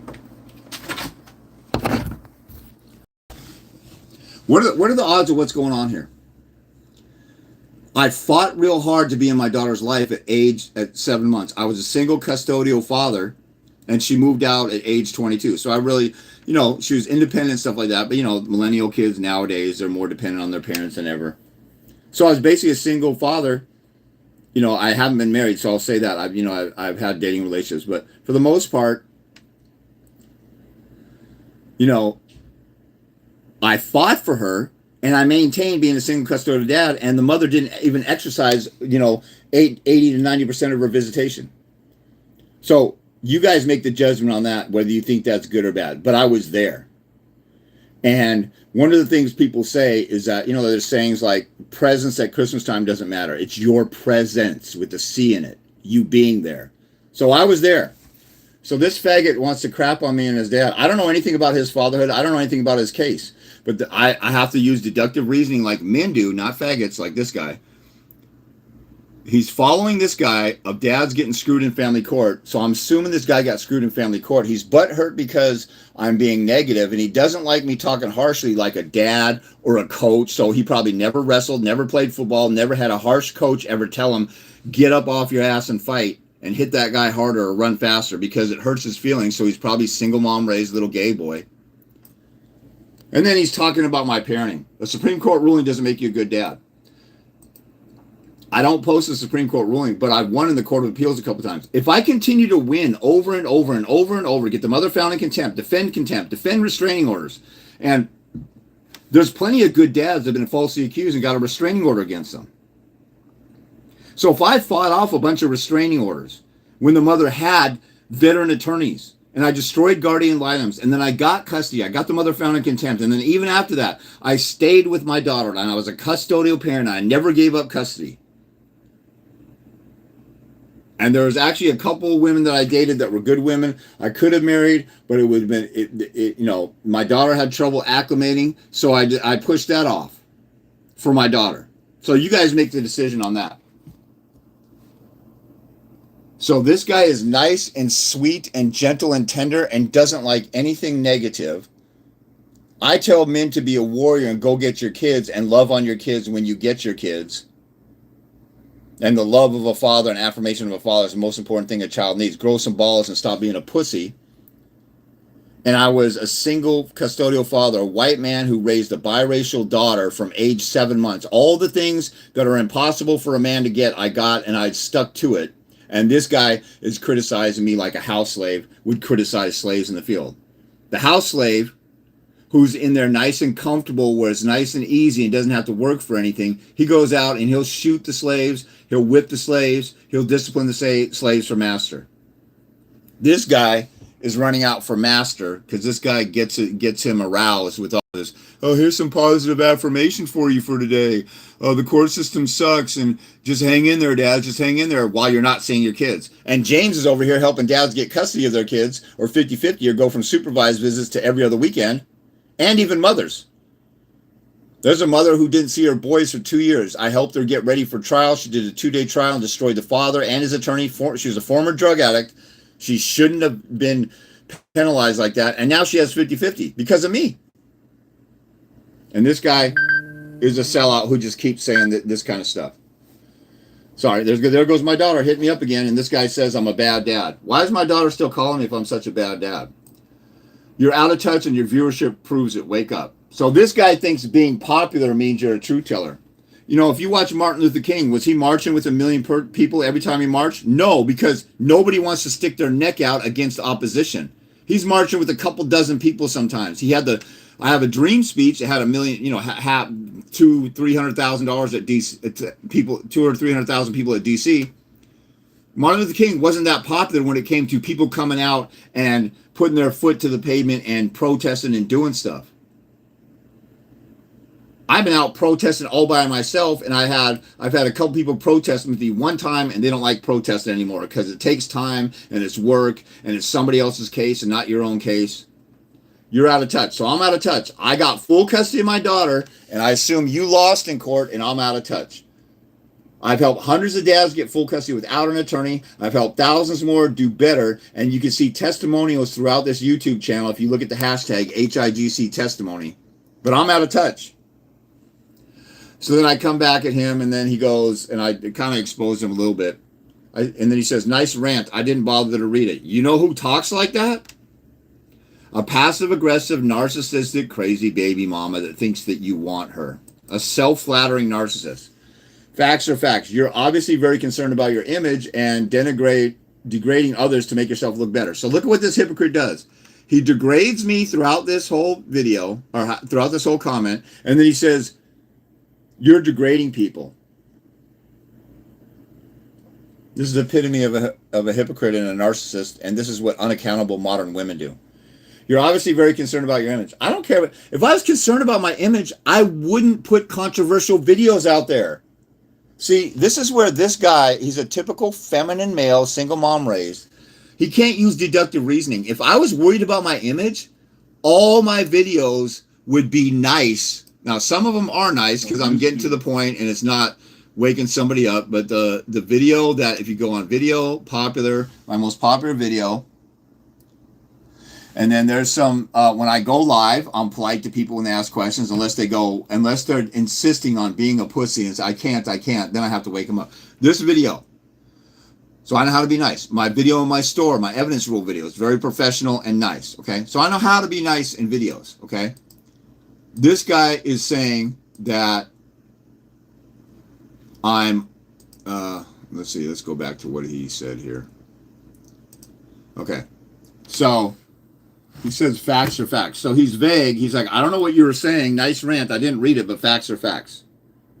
What are the odds of what's going on here? I fought real hard to be in my daughter's life at 7 months. I was a single custodial father, and she moved out at age 22. So I really, you know, she was independent and stuff like that. But, you know, millennial kids nowadays, they're more dependent on their parents than ever. So I was basically a single father. You know, I haven't been married, so I'll say that. I've had dating relationships. But for the most part, you know, I fought for her, and I maintained being a single custodial dad, and the mother didn't even exercise, you know, 80 to 90% of her visitation. So you guys make the judgment on that, whether you think that's good or bad. But I was there. And one of the things people say is that, you know, there's sayings like presence at Christmas time doesn't matter. It's your presence with the C in it, you being there. So I was there. So this faggot wants to crap on me and his dad. I don't know anything about his fatherhood. I don't know anything about his case. But I have to use deductive reasoning like men do, not faggots like this guy. He's following this guy of dads getting screwed in family court. So I'm assuming this guy got screwed in family court. He's butthurt because I'm being negative, and he doesn't like me talking harshly like a dad or a coach. So he probably never wrestled, never played football, never had a harsh coach ever tell him, get up off your ass and fight and hit that guy harder or run faster, because it hurts his feelings. So he's probably single mom raised little gay boy. And then he's talking about my parenting. A Supreme Court ruling doesn't make you a good dad. I don't post the Supreme Court ruling, but I've won in the Court of Appeals a couple times. If I continue to win over and over and over and over, get the mother found in contempt, defend restraining orders, and there's plenty of good dads that have been falsely accused and got a restraining order against them. So if I fought off a bunch of restraining orders when the mother had veteran attorneys, and I destroyed guardian ad litems, and then I got custody, I got the mother found in contempt, and then even after that, I stayed with my daughter, and I was a custodial parent, and I never gave up custody. And there was actually a couple of women that I dated that were good women. I could have married, but it would have been, my daughter had trouble acclimating, so I pushed that off for my daughter. So you guys make the decision on that. So this guy is nice and sweet and gentle and tender and doesn't like anything negative. I tell men to be a warrior and go get your kids and love on your kids when you get your kids. And the love of a father and affirmation of a father is the most important thing a child needs. Grow some balls and stop being a pussy. And I was a single custodial father, a white man who raised a biracial daughter from age 7 months. All the things that are impossible for a man to get, I got, and I stuck to it. And this guy is criticizing me like a house slave would criticize slaves in the field. The house slave, who's in there nice and comfortable, where it's nice and easy and doesn't have to work for anything, he goes out and he'll shoot the slaves, he'll whip the slaves, he'll discipline the slaves for master. This guy is running out for master because this guy gets him aroused with all this. Oh, here's some positive affirmations for you for today. Oh, the court system sucks, and just hang in there, dads. Just hang in there while you're not seeing your kids. And James is over here helping dads get custody of their kids, or 50-50, or go from supervised visits to every other weekend, and even mothers. There's a mother who didn't see her boys for 2 years. I helped her get ready for trial. She did a 2-day trial and destroyed the father and his attorney. She was a former drug addict. She shouldn't have been penalized like that. And now she has 50-50 because of me. And this guy is a sellout who just keeps saying this kind of stuff. Sorry, there goes my daughter hitting me up again. And this guy says I'm a bad dad. Why is my daughter still calling me if I'm such a bad dad? You're out of touch and your viewership proves it. Wake up. So this guy thinks being popular means you're a truth teller. You know, if you watch Martin Luther King, was he marching with 1 million people every time he marched? No, because nobody wants to stick their neck out against opposition. He's marching with a couple dozen people sometimes. He had I have a dream speech. It had 1 million, $200,000-300,000 at DC, people, 200,000 or 300,000 people at DC. Martin Luther King wasn't that popular when it came to people coming out and putting their foot to the pavement and protesting and doing stuff. I've been out protesting all by myself, and I've had a couple people protesting with me one time, and they don't like protesting anymore because it takes time and it's work and it's somebody else's case and not your own case. You're out of touch. So I'm out of touch. I got full custody of my daughter, and I assume you lost in court, and I'm out of touch. I've helped hundreds of dads get full custody without an attorney. I've helped thousands more do better, and you can see testimonials throughout this YouTube channel if you look at the hashtag HIGC testimony. But I'm out of touch. So then I come back at him, and then he goes, and I kind of expose him a little bit. And then he says, nice rant. I didn't bother to read it. You know who talks like that? A passive-aggressive, narcissistic, crazy baby mama that thinks that you want her. A self-flattering narcissist. Facts are facts. You're obviously very concerned about your image and degrading others to make yourself look better. So look at what this hypocrite does. He degrades me throughout this whole video, or throughout this whole comment, and then he says, you're degrading people. This is the epitome of a hypocrite and a narcissist, and this is what unaccountable modern women do. You're obviously very concerned about your image. I don't care. If I was concerned about my image, I wouldn't put controversial videos out there. See, this is where this guy, he's a typical feminine male, single mom raised. He can't use deductive reasoning. If I was worried about my image, all my videos would be nice. Now, some of them are nice because I'm getting to the point and it's not waking somebody up. But the video that, if you go on video, popular, my most popular video, and then there's some, when I go live, I'm polite to people when they ask questions, unless they're insisting on being a pussy and say, I can't, then I have to wake them up. This video. So I know how to be nice. My video in my store, my evidence rule video is very professional and nice, okay? So I know how to be nice in videos, okay? This guy is saying that I'm Let's see. Let's go back to what he said here. Okay. So he says facts are facts. So he's vague. He's like, I don't know what you were saying. Nice rant. I didn't read it, but facts are facts.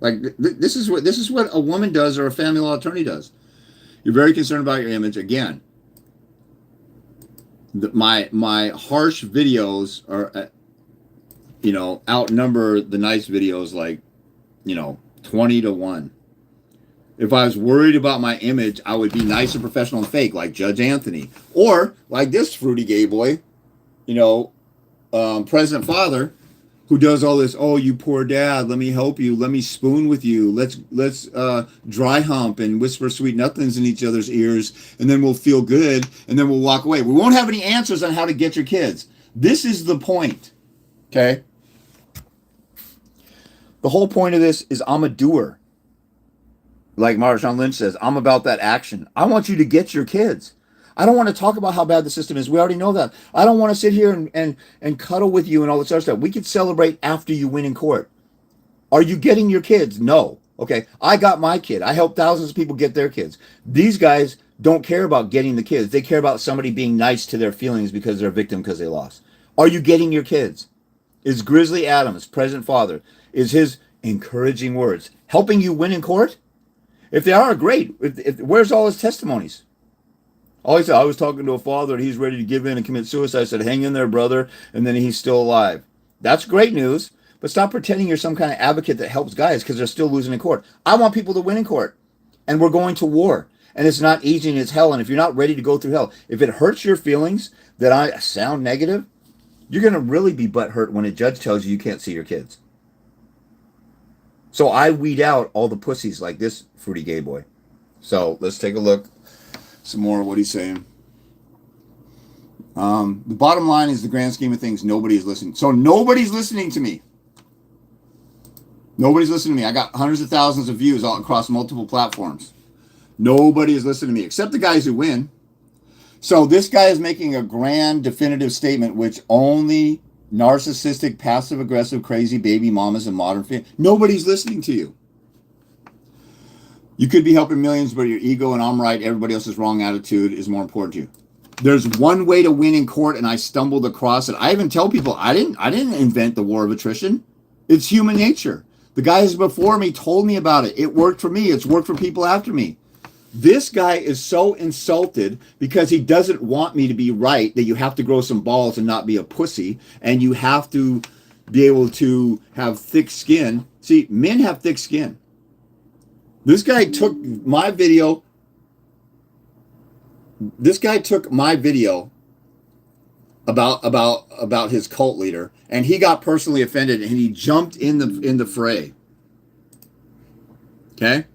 Like this is what a woman does or a family law attorney does. You're very concerned about your image. Again, my harsh videos are, outnumber the nice videos like, 20-1. If I was worried about my image, I would be nice and professional and fake, like Judge Anthony, or like this fruity gay boy, President Father, who does all this. Oh, you poor dad, let me help you, let me spoon with you, let's dry hump and whisper sweet nothings in each other's ears, and then we'll feel good, and then we'll walk away. We won't have any answers on how to get your kids. This is the point. Okay, the whole point of this is I'm a doer. Like Marshawn Lynch says, I'm about that action. I want you to get your kids. I don't want to talk about how bad the system is. We already know that. I don't want to sit here and cuddle with you and all this other stuff. We could celebrate after you win in court. Are you getting your kids? No. Okay. I got my kid. I helped thousands of people get their kids. These guys don't care about getting the kids. They care about somebody being nice to their feelings because they're a victim because they lost. Are you getting your kids? Is Grizzly Adams, President Father, is his encouraging words helping you win in court? If they are, great. Where's all his testimonies? All he said, I was talking to a father and he's ready to give in and commit suicide. I said, hang in there, brother. And then he's still alive. That's great news. But stop pretending you're some kind of advocate that helps guys because they're still losing in court. I want people to win in court. And we're going to war. And it's not easy and it's hell. And if you're not ready to go through hell, if it hurts your feelings that I sound negative, you're going to really be butthurt when a judge tells you can't see your kids. So I weed out all the pussies like this fruity gay boy. So let's take a look. Some more of what he's saying. The bottom line is the grand scheme of things, nobody's listening. So nobody's listening to me. Nobody's listening to me. I got hundreds of thousands of views all across multiple platforms. Nobody is listening to me, except the guys who win. So this guy is making a grand definitive statement, which only narcissistic, passive-aggressive, crazy baby mamas and modern family. Nobody's listening to you. You could be helping millions, but your ego and I'm right, everybody else is wrong attitude is more important to you. There's one way to win in court, and I stumbled across it. I even tell people I didn't invent the war of attrition. It's human nature. The guys before me told me about it. It worked for me. It's worked for people after me. This guy is so insulted because he doesn't want me to be right that you have to grow some balls and not be a pussy, and you have to be able to have thick skin. See, men have thick skin. This guy took my video. This guy took my video about his cult leader, and he got personally offended, and he jumped in the fray. Okay?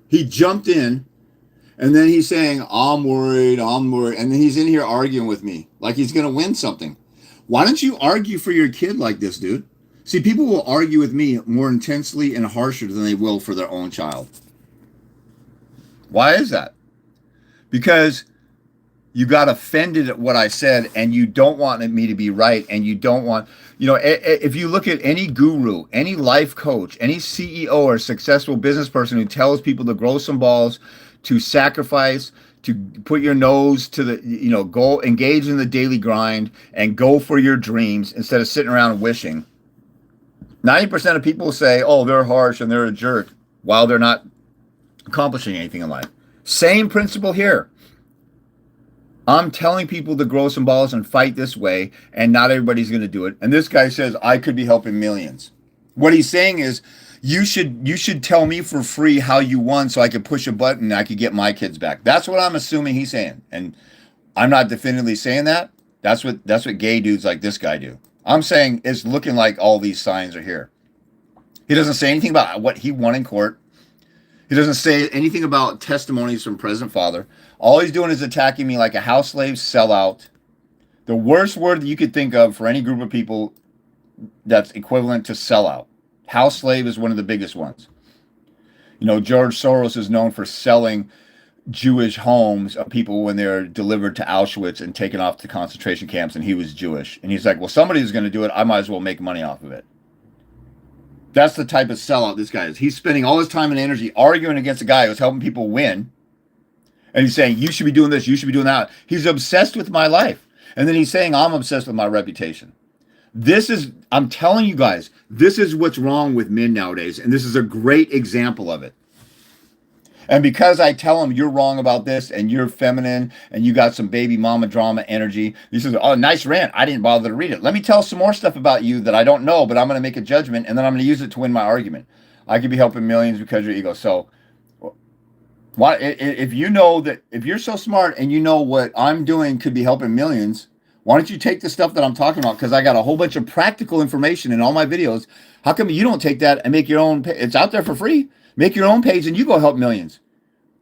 He jumped in, and then he's saying, I'm worried, and then he's in here arguing with me like he's going to win something. Why don't you argue for your kid like this, dude? See, people will argue with me more intensely and harsher than they will for their own child. Why is that? Because you got offended at what I said, and you don't want me to be right, and you don't want, if you look at any guru, any life coach, any CEO or successful business person who tells people to grow some balls, to sacrifice, to put your nose to the, go engage in the daily grind and go for your dreams instead of sitting around wishing. 90% of people say, oh, they're harsh and they're a jerk while they're not accomplishing anything in life. Same principle here. I'm telling people to grow some balls and fight this way, and not everybody's going to do it. And this guy says, I could be helping millions. What he's saying is, you should tell me for free how you won so I could push a button and I could get my kids back. That's what I'm assuming he's saying. And I'm not definitively saying that. That's what gay dudes like this guy do. I'm saying it's looking like all these signs are here. He doesn't say anything about what he won in court. He doesn't say anything about testimonies from President Father. All he's doing is attacking me like a house slave sellout. The worst word that you could think of for any group of people that's equivalent to sellout. House slave is one of the biggest ones. George Soros is known for selling Jewish homes of people when they're delivered to Auschwitz and taken off to concentration camps, and he was Jewish. And he's like, well, somebody's going to do it. I might as well make money off of it. That's the type of sellout this guy is. He's spending all his time and energy arguing against a guy who's helping people win. And he's saying, you should be doing this, you should be doing that. He's obsessed with my life. And then he's saying, I'm obsessed with my reputation. This is, I'm telling you guys, this is what's wrong with men nowadays. And this is a great example of it. And because I tell him you're wrong about this and you're feminine and you got some baby mama drama energy, he says, oh, nice rant. I didn't bother to read it. Let me tell some more stuff about you that I don't know, but I'm going to make a judgment and then I'm going to use it to win my argument. I could be helping millions because of your ego. So why, if you know that, if you're so smart and you know what I'm doing could be helping millions, why don't you take the stuff that I'm talking about? Because I got a whole bunch of practical information in all my videos. How come you don't take that and make your own? It's out there for free. Make your own page and you go help millions.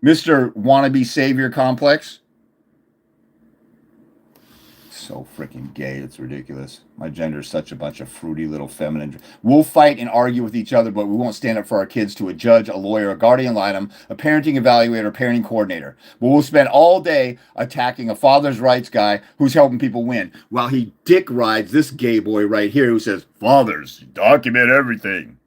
Mr. Wannabe Savior Complex. So freaking gay. It's ridiculous. My gender is such a bunch of fruity little feminine. We'll fight and argue with each other, but we won't stand up for our kids to a judge, a lawyer, a guardian ad litem, a parenting evaluator, a parenting coordinator. But we'll spend all day attacking a father's rights guy who's helping people win while he dick rides this gay boy right here who says, fathers, document everything.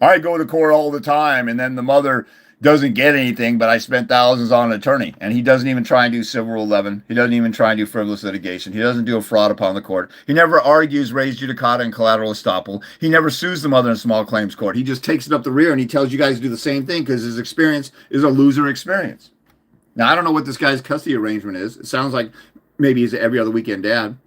I go to court all the time, and then the mother doesn't get anything, but I spent thousands on an attorney. And he doesn't even try and do civil rule 11. He doesn't even try and do frivolous litigation. He doesn't do a fraud upon the court. He never argues res judicata and collateral estoppel. He never sues the mother in small claims court. He just takes it up the rear and he tells you guys to do the same thing because his experience is a loser experience. Now, I don't know what this guy's custody arrangement is. It sounds like maybe he's an every other weekend dad.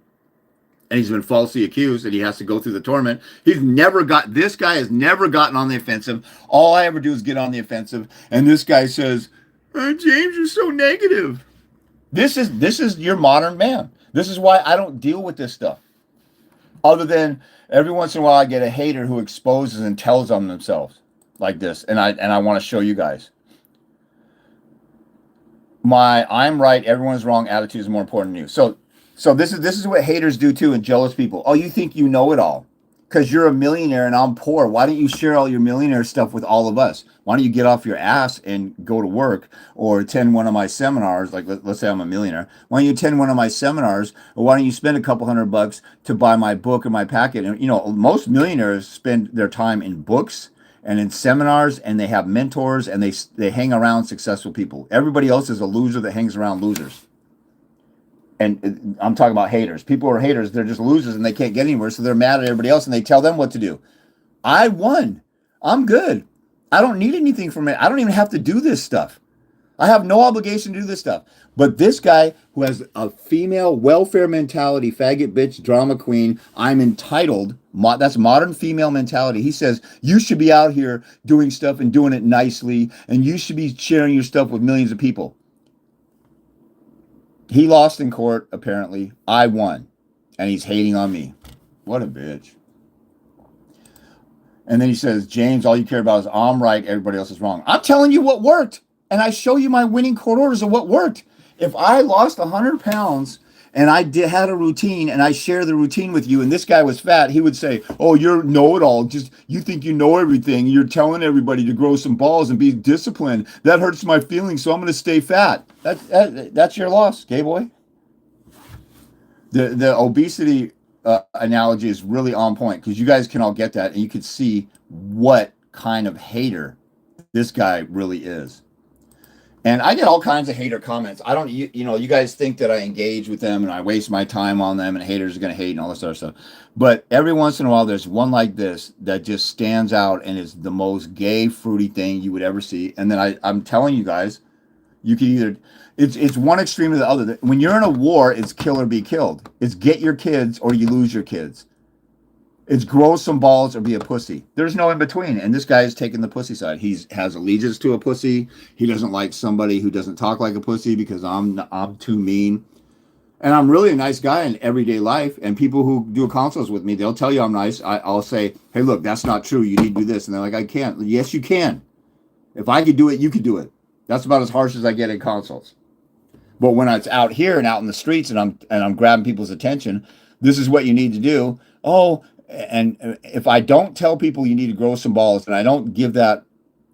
And he's been falsely accused and he has to go through the torment. This guy has never gotten on the offensive. All I ever do is get on the offensive. And this guy says, James, you're so negative. This is your modern man. This is why I don't deal with this stuff. Other than every once in a while I get a hater who exposes and tells on themselves like this. And I want to show you guys. I'm right, everyone's wrong attitude is more important than you. So this is what haters do too, and jealous people. Oh, you think you know it all because you're a millionaire and I'm poor. Why don't you share all your millionaire stuff with all of us? Why don't you get off your ass and go to work or attend one of my seminars? Like let's say I'm a millionaire. Why don't you attend one of my seminars, or why don't you spend a couple $100 to buy my book or my packet? And most millionaires spend their time in books and in seminars, and they have mentors, and they hang around successful people. Everybody else is a loser that hangs around losers. And I'm talking about haters. People are haters. They're just losers and they can't get anywhere. So they're mad at everybody else and they tell them what to do. I won. I'm good. I don't need anything from it. I don't even have to do this stuff. I have no obligation to do this stuff. But this guy who has a female welfare mentality, faggot bitch, drama queen, I'm entitled. That's modern female mentality. He says, you should be out here doing stuff and doing it nicely. And you should be sharing your stuff with millions of people. He lost in court, apparently. I won. And he's hating on me. What a bitch. And then he says, James, all you care about is I'm right, everybody else is wrong. I'm telling you what worked. And I show you my winning court orders of what worked. If I lost 100 pounds and I had a routine and I share the routine with you and this guy was fat, he would say, oh, you're know-it-all. Just you think you know everything. You're telling everybody to grow some balls and be disciplined. That hurts my feelings, so I'm going to stay fat. That's your loss, gay boy. The obesity analogy is really on point because you guys can all get that and you can see what kind of hater this guy really is. And I get all kinds of hater comments. I don't, you guys think that I engage with them and I waste my time on them and haters are going to hate and all this other stuff. But every once in a while, there's one like this that just stands out and is the most gay, fruity thing you would ever see. And then I'm telling you guys, you can either, it's one extreme or the other. When you're in a war, it's kill or be killed. It's get your kids or you lose your kids. It's grow some balls or be a pussy. There's no in between. And this guy is taking the pussy side. He has allegiance to a pussy. He doesn't like somebody who doesn't talk like a pussy because I'm too mean. And I'm really a nice guy in everyday life. And people who do consults with me, they'll tell you I'm nice. I'll say, hey, look, that's not true. You need to do this. And they're like, I can't. Yes, you can. If I could do it, you could do it. That's about as harsh as I get in consults. But when it's out here and out in the streets and I'm grabbing people's attention, this is what you need to do. Oh, and if I don't tell people you need to grow some balls and I don't give that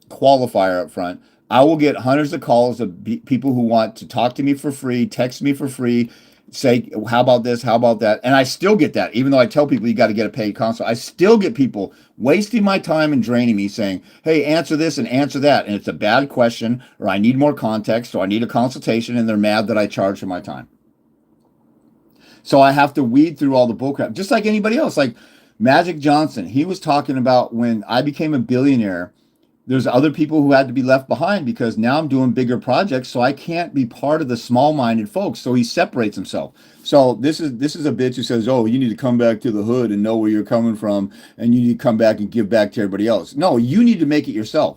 qualifier up front, I will get hundreds of calls of people who want to talk to me for free, text me for free, say, how about this? How about that? And I still get that, even though I tell people you got to get a paid consult. I still get people wasting my time and draining me saying, hey, answer this and answer that. And it's a bad question, or I need more context, or I need a consultation, and they're mad that I charge for my time. So I have to weed through all the bullcrap, just like anybody else. Like Magic Johnson, he was talking about when I became a billionaire, there's other people who had to be left behind because now I'm doing bigger projects, so I can't be part of the small-minded folks. So he separates himself. So this is a bitch who says, "Oh, you need to come back to the hood and know where you're coming from, and you need to come back and give back to everybody else." No, you need to make it yourself.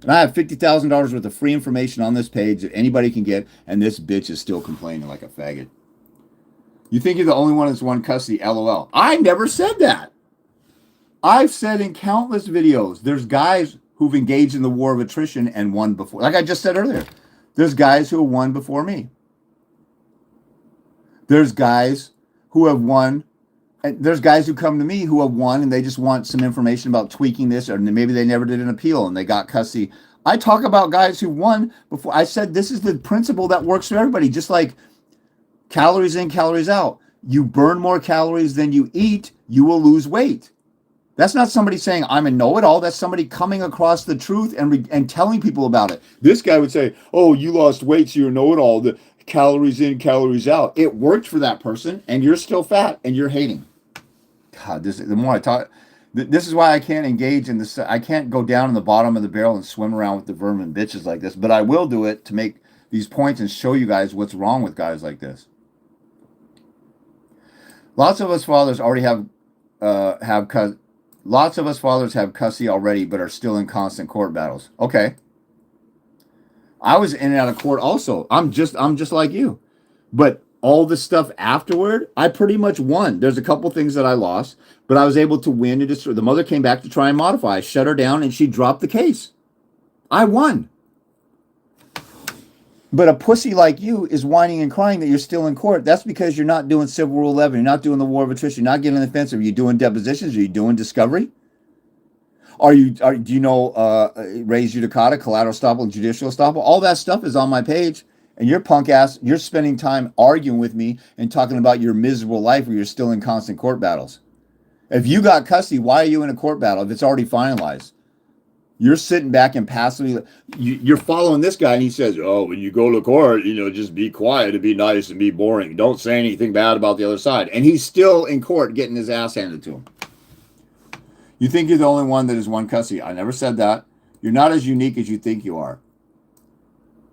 And I have $50,000 worth of free information on this page that anybody can get, and this bitch is still complaining like a faggot. You think you're the only one that's won custody? LOL. I never said that. I've said in countless videos, there's guys who've engaged in the war of attrition and won before. Like I just said earlier, there's guys who have won before me. There's guys who have won, and there's guys who come to me who have won and they just want some information about tweaking this, or maybe they never did an appeal and they got custody. I talk about guys who won before. I said this is the principle that works for everybody, just like calories in, calories out. You burn more calories than you eat, you will lose weight. That's not somebody saying I'm a know-it-all. That's somebody coming across the truth and telling people about it. This guy would say, "Oh, you lost weight, so you're know-it-all. The calories in, calories out." It worked for that person, and you're still fat, and you're hating. God, the more I talk, this is why I can't engage in this. I can't go down in the bottom of the barrel and swim around with the vermin bitches like this. But I will do it to make these points and show you guys what's wrong with guys like this. Lots of us fathers already have Lots of us fathers have custody already, but are still in constant court battles. Okay. I was in and out of court also. I'm just like you. But all the stuff afterward, I pretty much won. There's a couple things that I lost, but I was able to win and destroy. The mother came back to try and modify. I shut her down and she dropped the case. I won. But a pussy like you is whining and crying that you're still in court. That's because you're not doing Civil Rule 11. You're not doing the war of attrition. You're not getting offensive. Are you doing depositions? Are you doing discovery? Do you know res judicata, collateral estoppel, and judicial estoppel? All that stuff is on my page. And your punk ass, you're spending time arguing with me and talking about your miserable life where you're still in constant court battles. If you got custody, why are you in a court battle if it's already finalized? You're sitting back and passively, you're following this guy, and he says, "Oh, when you go to court, just be quiet and be nice and be boring. Don't say anything bad about the other side." And he's still in court getting his ass handed to him. You think you're the only one that has won custody. I never said that. You're not as unique as you think you are.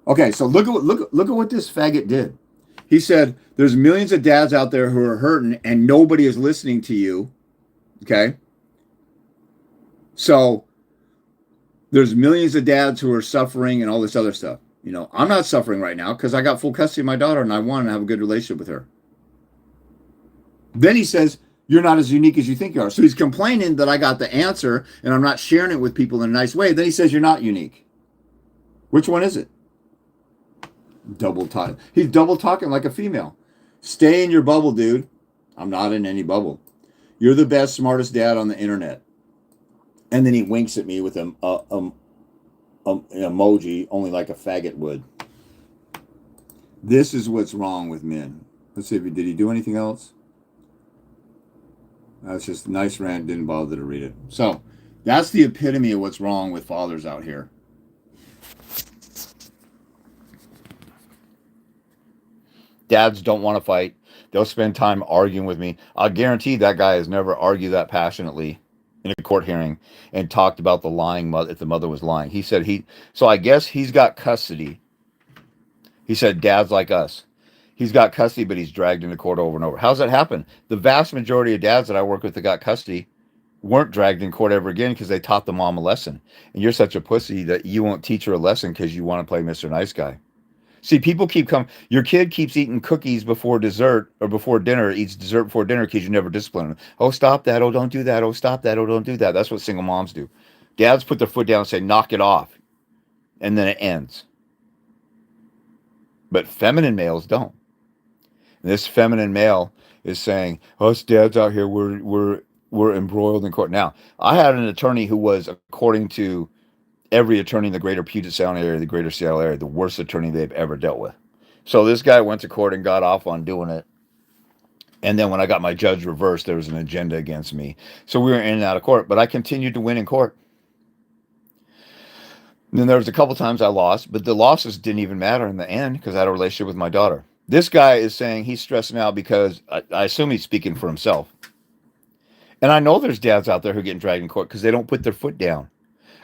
Okay, so look at what this faggot did. He said, there's millions of dads out there who are hurting and nobody is listening to you. Okay? So there's millions of dads who are suffering and all this other stuff. I'm not suffering right now because I got full custody of my daughter and I want to have a good relationship with her. Then he says, you're not as unique as you think you are. So he's complaining that I got the answer and I'm not sharing it with people in a nice way. Then he says, you're not unique. Which one is it? Double talk. He's double talking like a female. Stay in your bubble, dude. I'm not in any bubble. You're the best, smartest dad on the internet. And then he winks at me with an emoji, only like a faggot would. This is what's wrong with men. Let's see, did he do anything else? That's just a nice rant, didn't bother to read it. So, that's the epitome of what's wrong with fathers out here. Dads don't want to fight. They'll spend time arguing with me. I guarantee that guy has never argued that passionately in a court hearing and talked about the lying mother, if the mother was lying. He said so I guess he's got custody. He said dads like us. He's got custody, but he's dragged into court over and over. How's that happen? The vast majority of dads that I work with that got custody weren't dragged in court ever again because they taught the mom a lesson. And you're such a pussy that you won't teach her a lesson because you want to play Mr. Nice Guy. See, people keep coming. Your kid keeps eating cookies before dessert or before dinner, eats dessert before dinner because you never discipline them. Oh, stop that. Oh, don't do that. Oh, stop that. Oh, don't do that. That's what single moms do. Dads put their foot down and say, knock it off. And then it ends. But feminine males don't. And this feminine male is saying, us dads out here, we're embroiled in court. Now, I had an attorney who was, according to every attorney in the greater Puget Sound area, the greater Seattle area, the worst attorney they've ever dealt with. So this guy went to court and got off on doing it. And then when I got my judge reversed, there was an agenda against me. So we were in and out of court, but I continued to win in court. And then there was a couple times I lost, but the losses didn't even matter in the end because I had a relationship with my daughter. This guy is saying he's stressing out because I assume he's speaking for himself. And I know there's dads out there who are getting dragged in court because they don't put their foot down.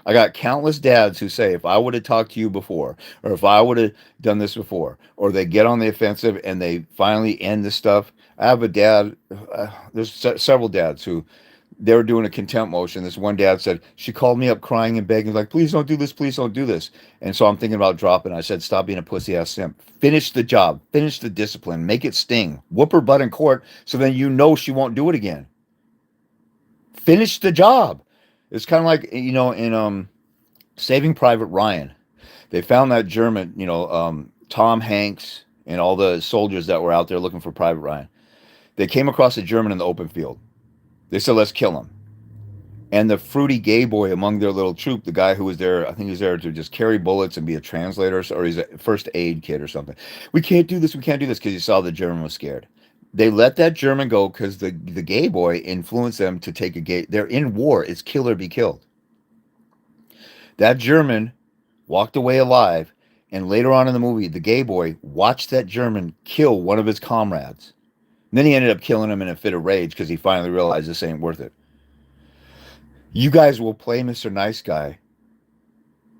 I got countless dads who say, if I would have talked to you before, or if I would have done this before, or they get on the offensive and they finally end this stuff. I have a dad, there's several dads who they were doing a contempt motion. This one dad said, she called me up crying and begging, like, please don't do this, please don't do this. And so I'm thinking about dropping. I said, stop being a pussy ass simp. Finish the job, finish the discipline, make it sting, whoop her butt in court so then you know she won't do it again. Finish the job. It's kind of like, in Saving Private Ryan, they found that German, Tom Hanks and all the soldiers that were out there looking for Private Ryan. They came across a German in the open field. They said, let's kill him. And the fruity gay boy among their little troop, the guy who was there, I think he was there to just carry bullets and be a translator, or he's a first aid kid or something. We can't do this, because he saw the German was scared. They let that German go because the gay boy influenced them to take a gay. They're in war. It's kill or be killed. That German walked away alive, and later on in the movie, the gay boy watched that German kill one of his comrades. And then he ended up killing him in a fit of rage because he finally realized this ain't worth it. You guys will play Mr. Nice Guy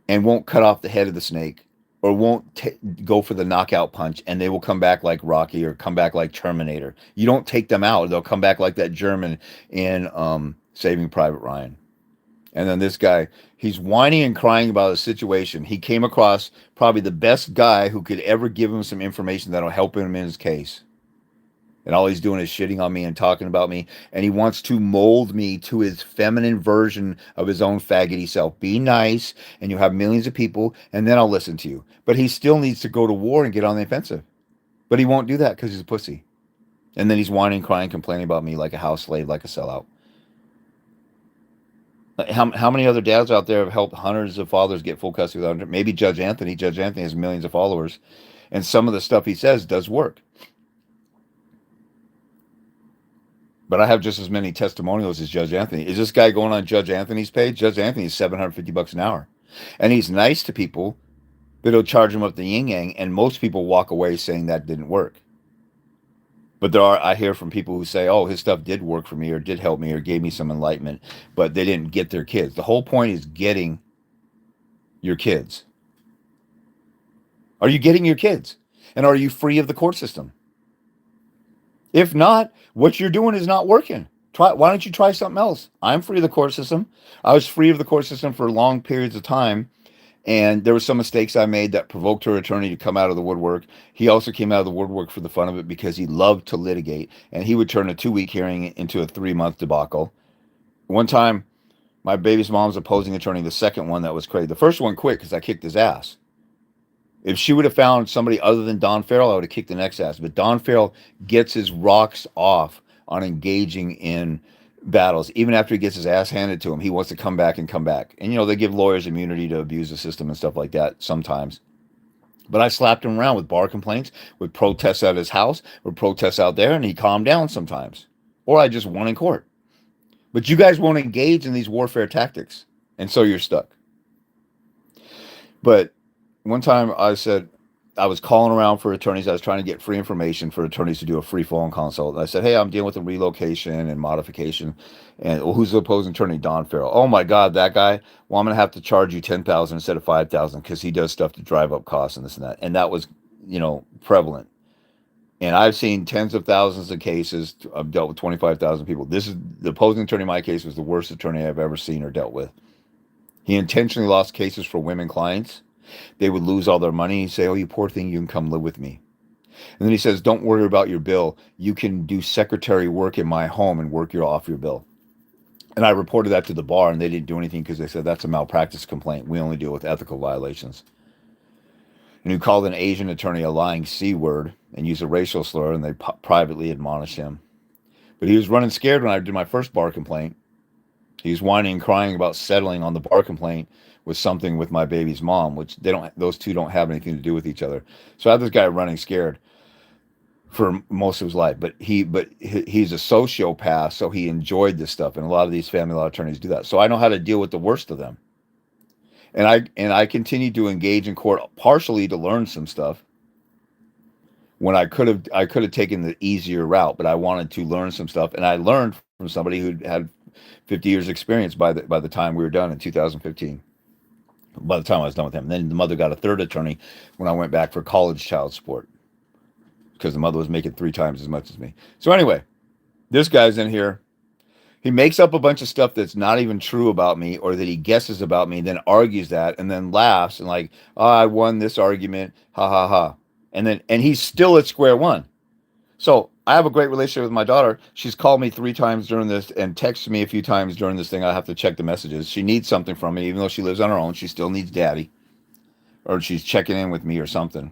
and won't cut off the head of the snake or won't go for the knockout punch, and they will come back like Rocky or come back like Terminator. You don't take them out. They'll come back like that German in Saving Private Ryan. And then this guy, he's whining and crying about a situation. He came across probably the best guy who could ever give him some information that'll help him in his case. And all he's doing is shitting on me and talking about me. And he wants to mold me to his feminine version of his own faggoty self. Be nice, and you'll have millions of people, and then I'll listen to you. But he still needs to go to war and get on the offensive. But he won't do that because he's a pussy. And then he's whining, crying, complaining about me like a house slave, like a sellout. How many other dads out there have helped hundreds of fathers get full custody without? Maybe Judge Anthony. Judge Anthony has millions of followers. And some of the stuff he says does work. But I have just as many testimonials as Judge Anthony. Is this guy going on Judge Anthony's page? Judge Anthony's $750 an hour. And he's nice to people, but he'll charge them up the yin-yang, and most people walk away saying that didn't work. But I hear from people who say, oh, his stuff did work for me or did help me or gave me some enlightenment, but they didn't get their kids. The whole point is getting your kids. Are you getting your kids? And are you free of the court system? If not, what you're doing is not working. Why don't you try something else? I'm free of the court system. I was free of the court system for long periods of time. And there were some mistakes I made that provoked her attorney to come out of the woodwork. He also came out of the woodwork for the fun of it because he loved to litigate. And he would turn a 2-week hearing into a 3-month debacle. One time, my baby's mom's opposing attorney, the second one that was crazy. The first one quit because I kicked his ass. If she would have found somebody other than Don Farrell, I would have kicked the next ass. But Don Farrell gets his rocks off on engaging in battles. Even after he gets his ass handed to him, he wants to come back and come back. And, they give lawyers immunity to abuse the system and stuff like that sometimes. But I slapped him around with bar complaints, with protests at his house, with protests out there, and he calmed down sometimes. Or I just won in court. But you guys won't engage in these warfare tactics. And so you're stuck. But one time I said, I was calling around for attorneys. I was trying to get free information for attorneys to do a free phone consult. And I said, hey, I'm dealing with a relocation and modification. And who's the opposing attorney? Don Farrell. Oh my God, that guy. Well, I'm going to have to charge you $10,000 instead of $5,000 because he does stuff to drive up costs and this and that. And that was, prevalent. And I've seen tens of thousands of cases. I've dealt with 25,000 people. The opposing attorney in my case was the worst attorney I've ever seen or dealt with. He intentionally lost cases for women clients. They would lose all their money. He'd say, oh, you poor thing, you can come live with me. And then he says, don't worry about your bill. You can do secretary work in my home and work off your bill. And I reported that to the bar, and they didn't do anything because they said that's a malpractice complaint. We only deal with ethical violations. And he called an Asian attorney a lying C word and used a racial slur, and they privately admonished him. But he was running scared when I did my first bar complaint. He's whining and crying about settling on the bar complaint with something with my baby's mom, which they don't. Those two don't have anything to do with each other. So I have this guy running scared for most of his life, he's a sociopath, so he enjoyed this stuff, and a lot of these family law attorneys do that. So I know how to deal with the worst of them, and I continue to engage in court partially to learn some stuff when I could have taken the easier route, but I wanted to learn some stuff, and I learned from somebody who had 50 years experience by the time we were done in 2015. By the time I was done with him, and then the mother got a third attorney when I went back for college child support because the mother was making 3 times as much as me. So anyway, this guy's in here. He makes up a bunch of stuff that's not even true about me or that he guesses about me, then argues that, and then laughs and like, oh, I won this argument, ha ha ha. And he's still at square one. So I have a great relationship with my daughter. She's called me 3 times during this and texted me a few times during this thing. I have to check the messages. She needs something from me, even though she lives on her own. She still needs daddy, or she's checking in with me or something.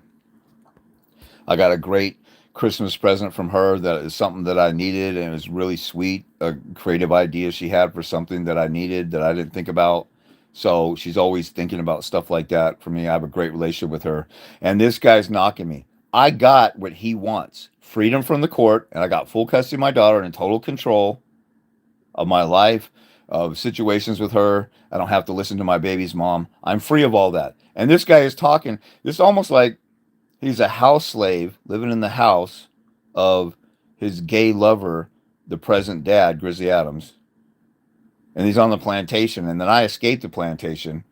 I got a great Christmas present from her that is something that I needed, and it was really sweet. A creative idea she had for something that I needed that I didn't think about. So she's always thinking about stuff like that for me. I have a great relationship with her. And this guy's knocking me. I got what he wants. Freedom from the court, and I got full custody of my daughter and total control of my life, of situations with her. I don't have to listen to my baby's mom. I'm free of all that. And this guy is talking. This is almost like he's a house slave living in the house of his gay lover, the present dad, Grizzly Adams. And he's on the plantation. And then I escaped the plantation.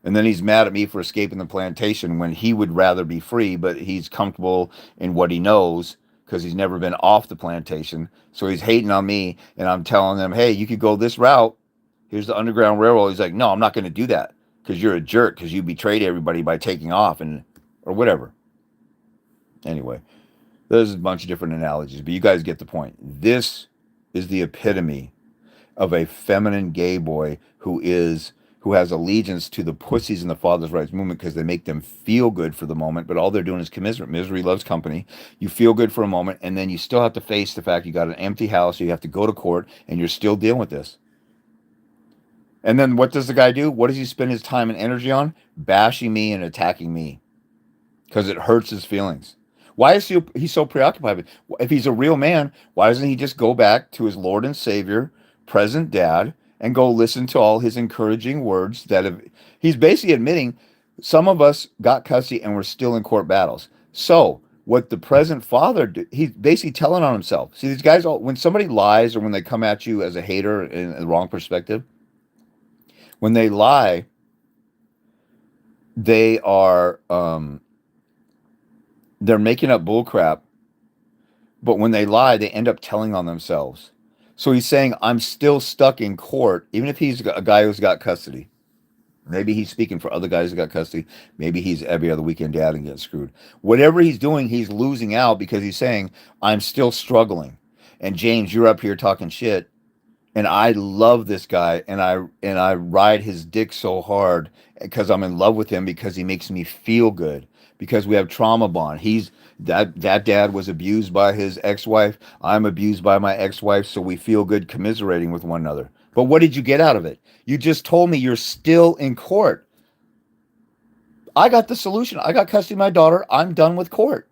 And then he's mad at me for escaping the plantation when he would rather be free, but he's comfortable in what he knows because he's never been off the plantation. So he's hating on me, and I'm telling him, hey, you could go this route. Here's the Underground Railroad. He's like, no, I'm not going to do that because you're a jerk because you betrayed everybody by taking off or whatever. Anyway, there's a bunch of different analogies, but you guys get the point. This is the epitome of a feminine gay boy who has allegiance to the pussies in the father's rights movement because they make them feel good for the moment, but all they're doing is commiserate. Misery loves company. You feel good for a moment, and then you still have to face the fact you got an empty house, you have to go to court, and you're still dealing with this. And then what does the guy do? What does he spend his time and energy on? Bashing me and attacking me because it hurts his feelings. Why is he so preoccupied? If he's a real man, why doesn't he just go back to his Lord and Savior, present dad, and go listen to all his encouraging words he's basically admitting some of us got custody and we're still in court battles. So what the present father did, he's basically telling on himself. See, these guys, when somebody lies or when they come at you as a hater in the wrong perspective, when they lie, they are, they're making up bullcrap. But when they lie, they end up telling on themselves. So he's saying, I'm still stuck in court, even if he's a guy who's got custody. Maybe he's speaking for other guys who got custody. Maybe he's every other weekend dad and gets screwed. Whatever he's doing, he's losing out because he's saying, I'm still struggling. And James, you're up here talking shit. And I love this guy. And I ride his dick so hard because I'm in love with him because he makes me feel good. Because we have trauma bond. That dad was abused by his ex-wife. I'm abused by my ex-wife, so we feel good commiserating with one another. But what did you get out of it? You just told me you're still in court. I got the solution. I got custody of my daughter. I'm done with court.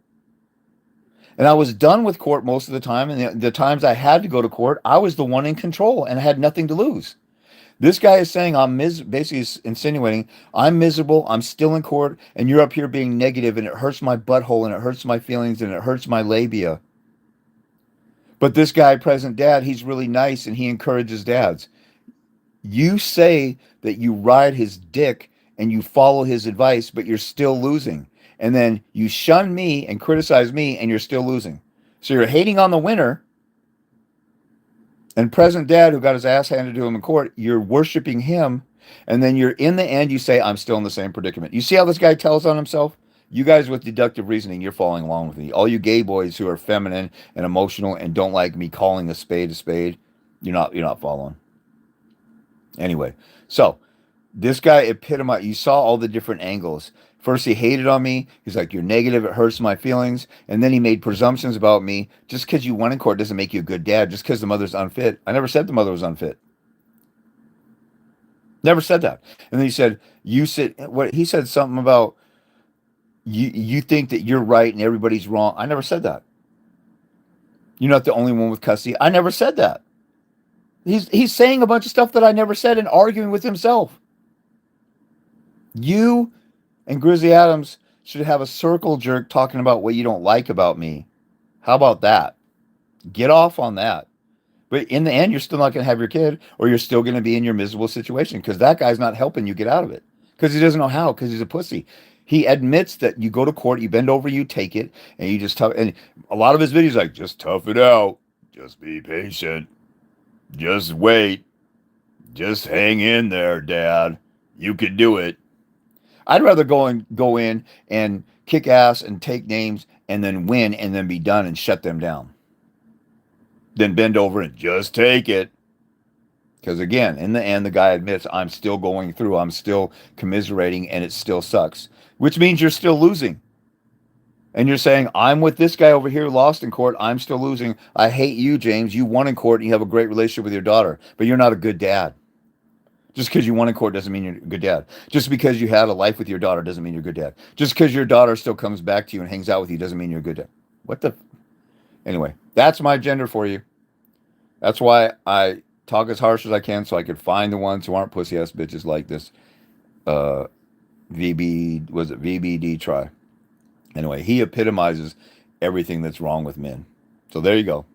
And I was done with court most of the time. And the times I had to go to court, I was the one in control and I had nothing to lose. This guy is saying basically insinuating I'm miserable, I'm still in court, and you're up here being negative, and it hurts my butthole, and it hurts my feelings, and it hurts my labia. But this guy, present dad, he's really nice, and he encourages dads. You say that you ride his dick, and you follow his advice, but you're still losing. And then you shun me and criticize me, and you're still losing. So you're hating on the winner. And present dad, who got his ass handed to him in court, you're worshiping him. And then in the end, you say, I'm still in the same predicament. You see how this guy tells on himself? You guys with deductive reasoning, you're following along with me. All you gay boys who are feminine and emotional and don't like me calling a spade, you're not following. Anyway, so this guy epitomized, you saw all the different angles. First, he hated on me. He's like, you're negative. It hurts my feelings. And then he made presumptions about me. Just because you won in court doesn't make you a good dad. Just because the mother's unfit. I never said the mother was unfit. Never said that. And then he said, you said what he said something about you think that you're right and everybody's wrong. I never said that. You're not the only one with custody. I never said that. He's saying a bunch of stuff that I never said and arguing with himself. You and Grizzly Adams should have a circle jerk talking about what you don't like about me. How about that? Get off on that. But in the end, you're still not going to have your kid, or you're still going to be in your miserable situation because that guy's not helping you get out of it because he doesn't know how because he's a pussy. He admits that you go to court, you bend over, you take it, and you just tough. And a lot of his videos like just tough it out, just be patient, just wait, just hang in there, Dad. You can do it. I'd rather go in and kick ass and take names and then win and then be done and shut them down than bend over and just take it. Because again, in the end, the guy admits, I'm still going through, I'm still commiserating, and it still sucks, which means you're still losing. And you're saying, I'm with this guy over here, lost in court. I'm still losing. I hate you, James. You won in court and you have a great relationship with your daughter, but you're not a good dad. Just because you won in court doesn't mean you're a good dad. Just because you had a life with your daughter doesn't mean you're a good dad. Just because your daughter still comes back to you and hangs out with you doesn't mean you're a good dad. What the? Anyway, that's my gender for you. That's why I talk as harsh as I can so I could find the ones who aren't pussy ass bitches like this. VbdTry. Anyway, he epitomizes everything that's wrong with men. So there you go.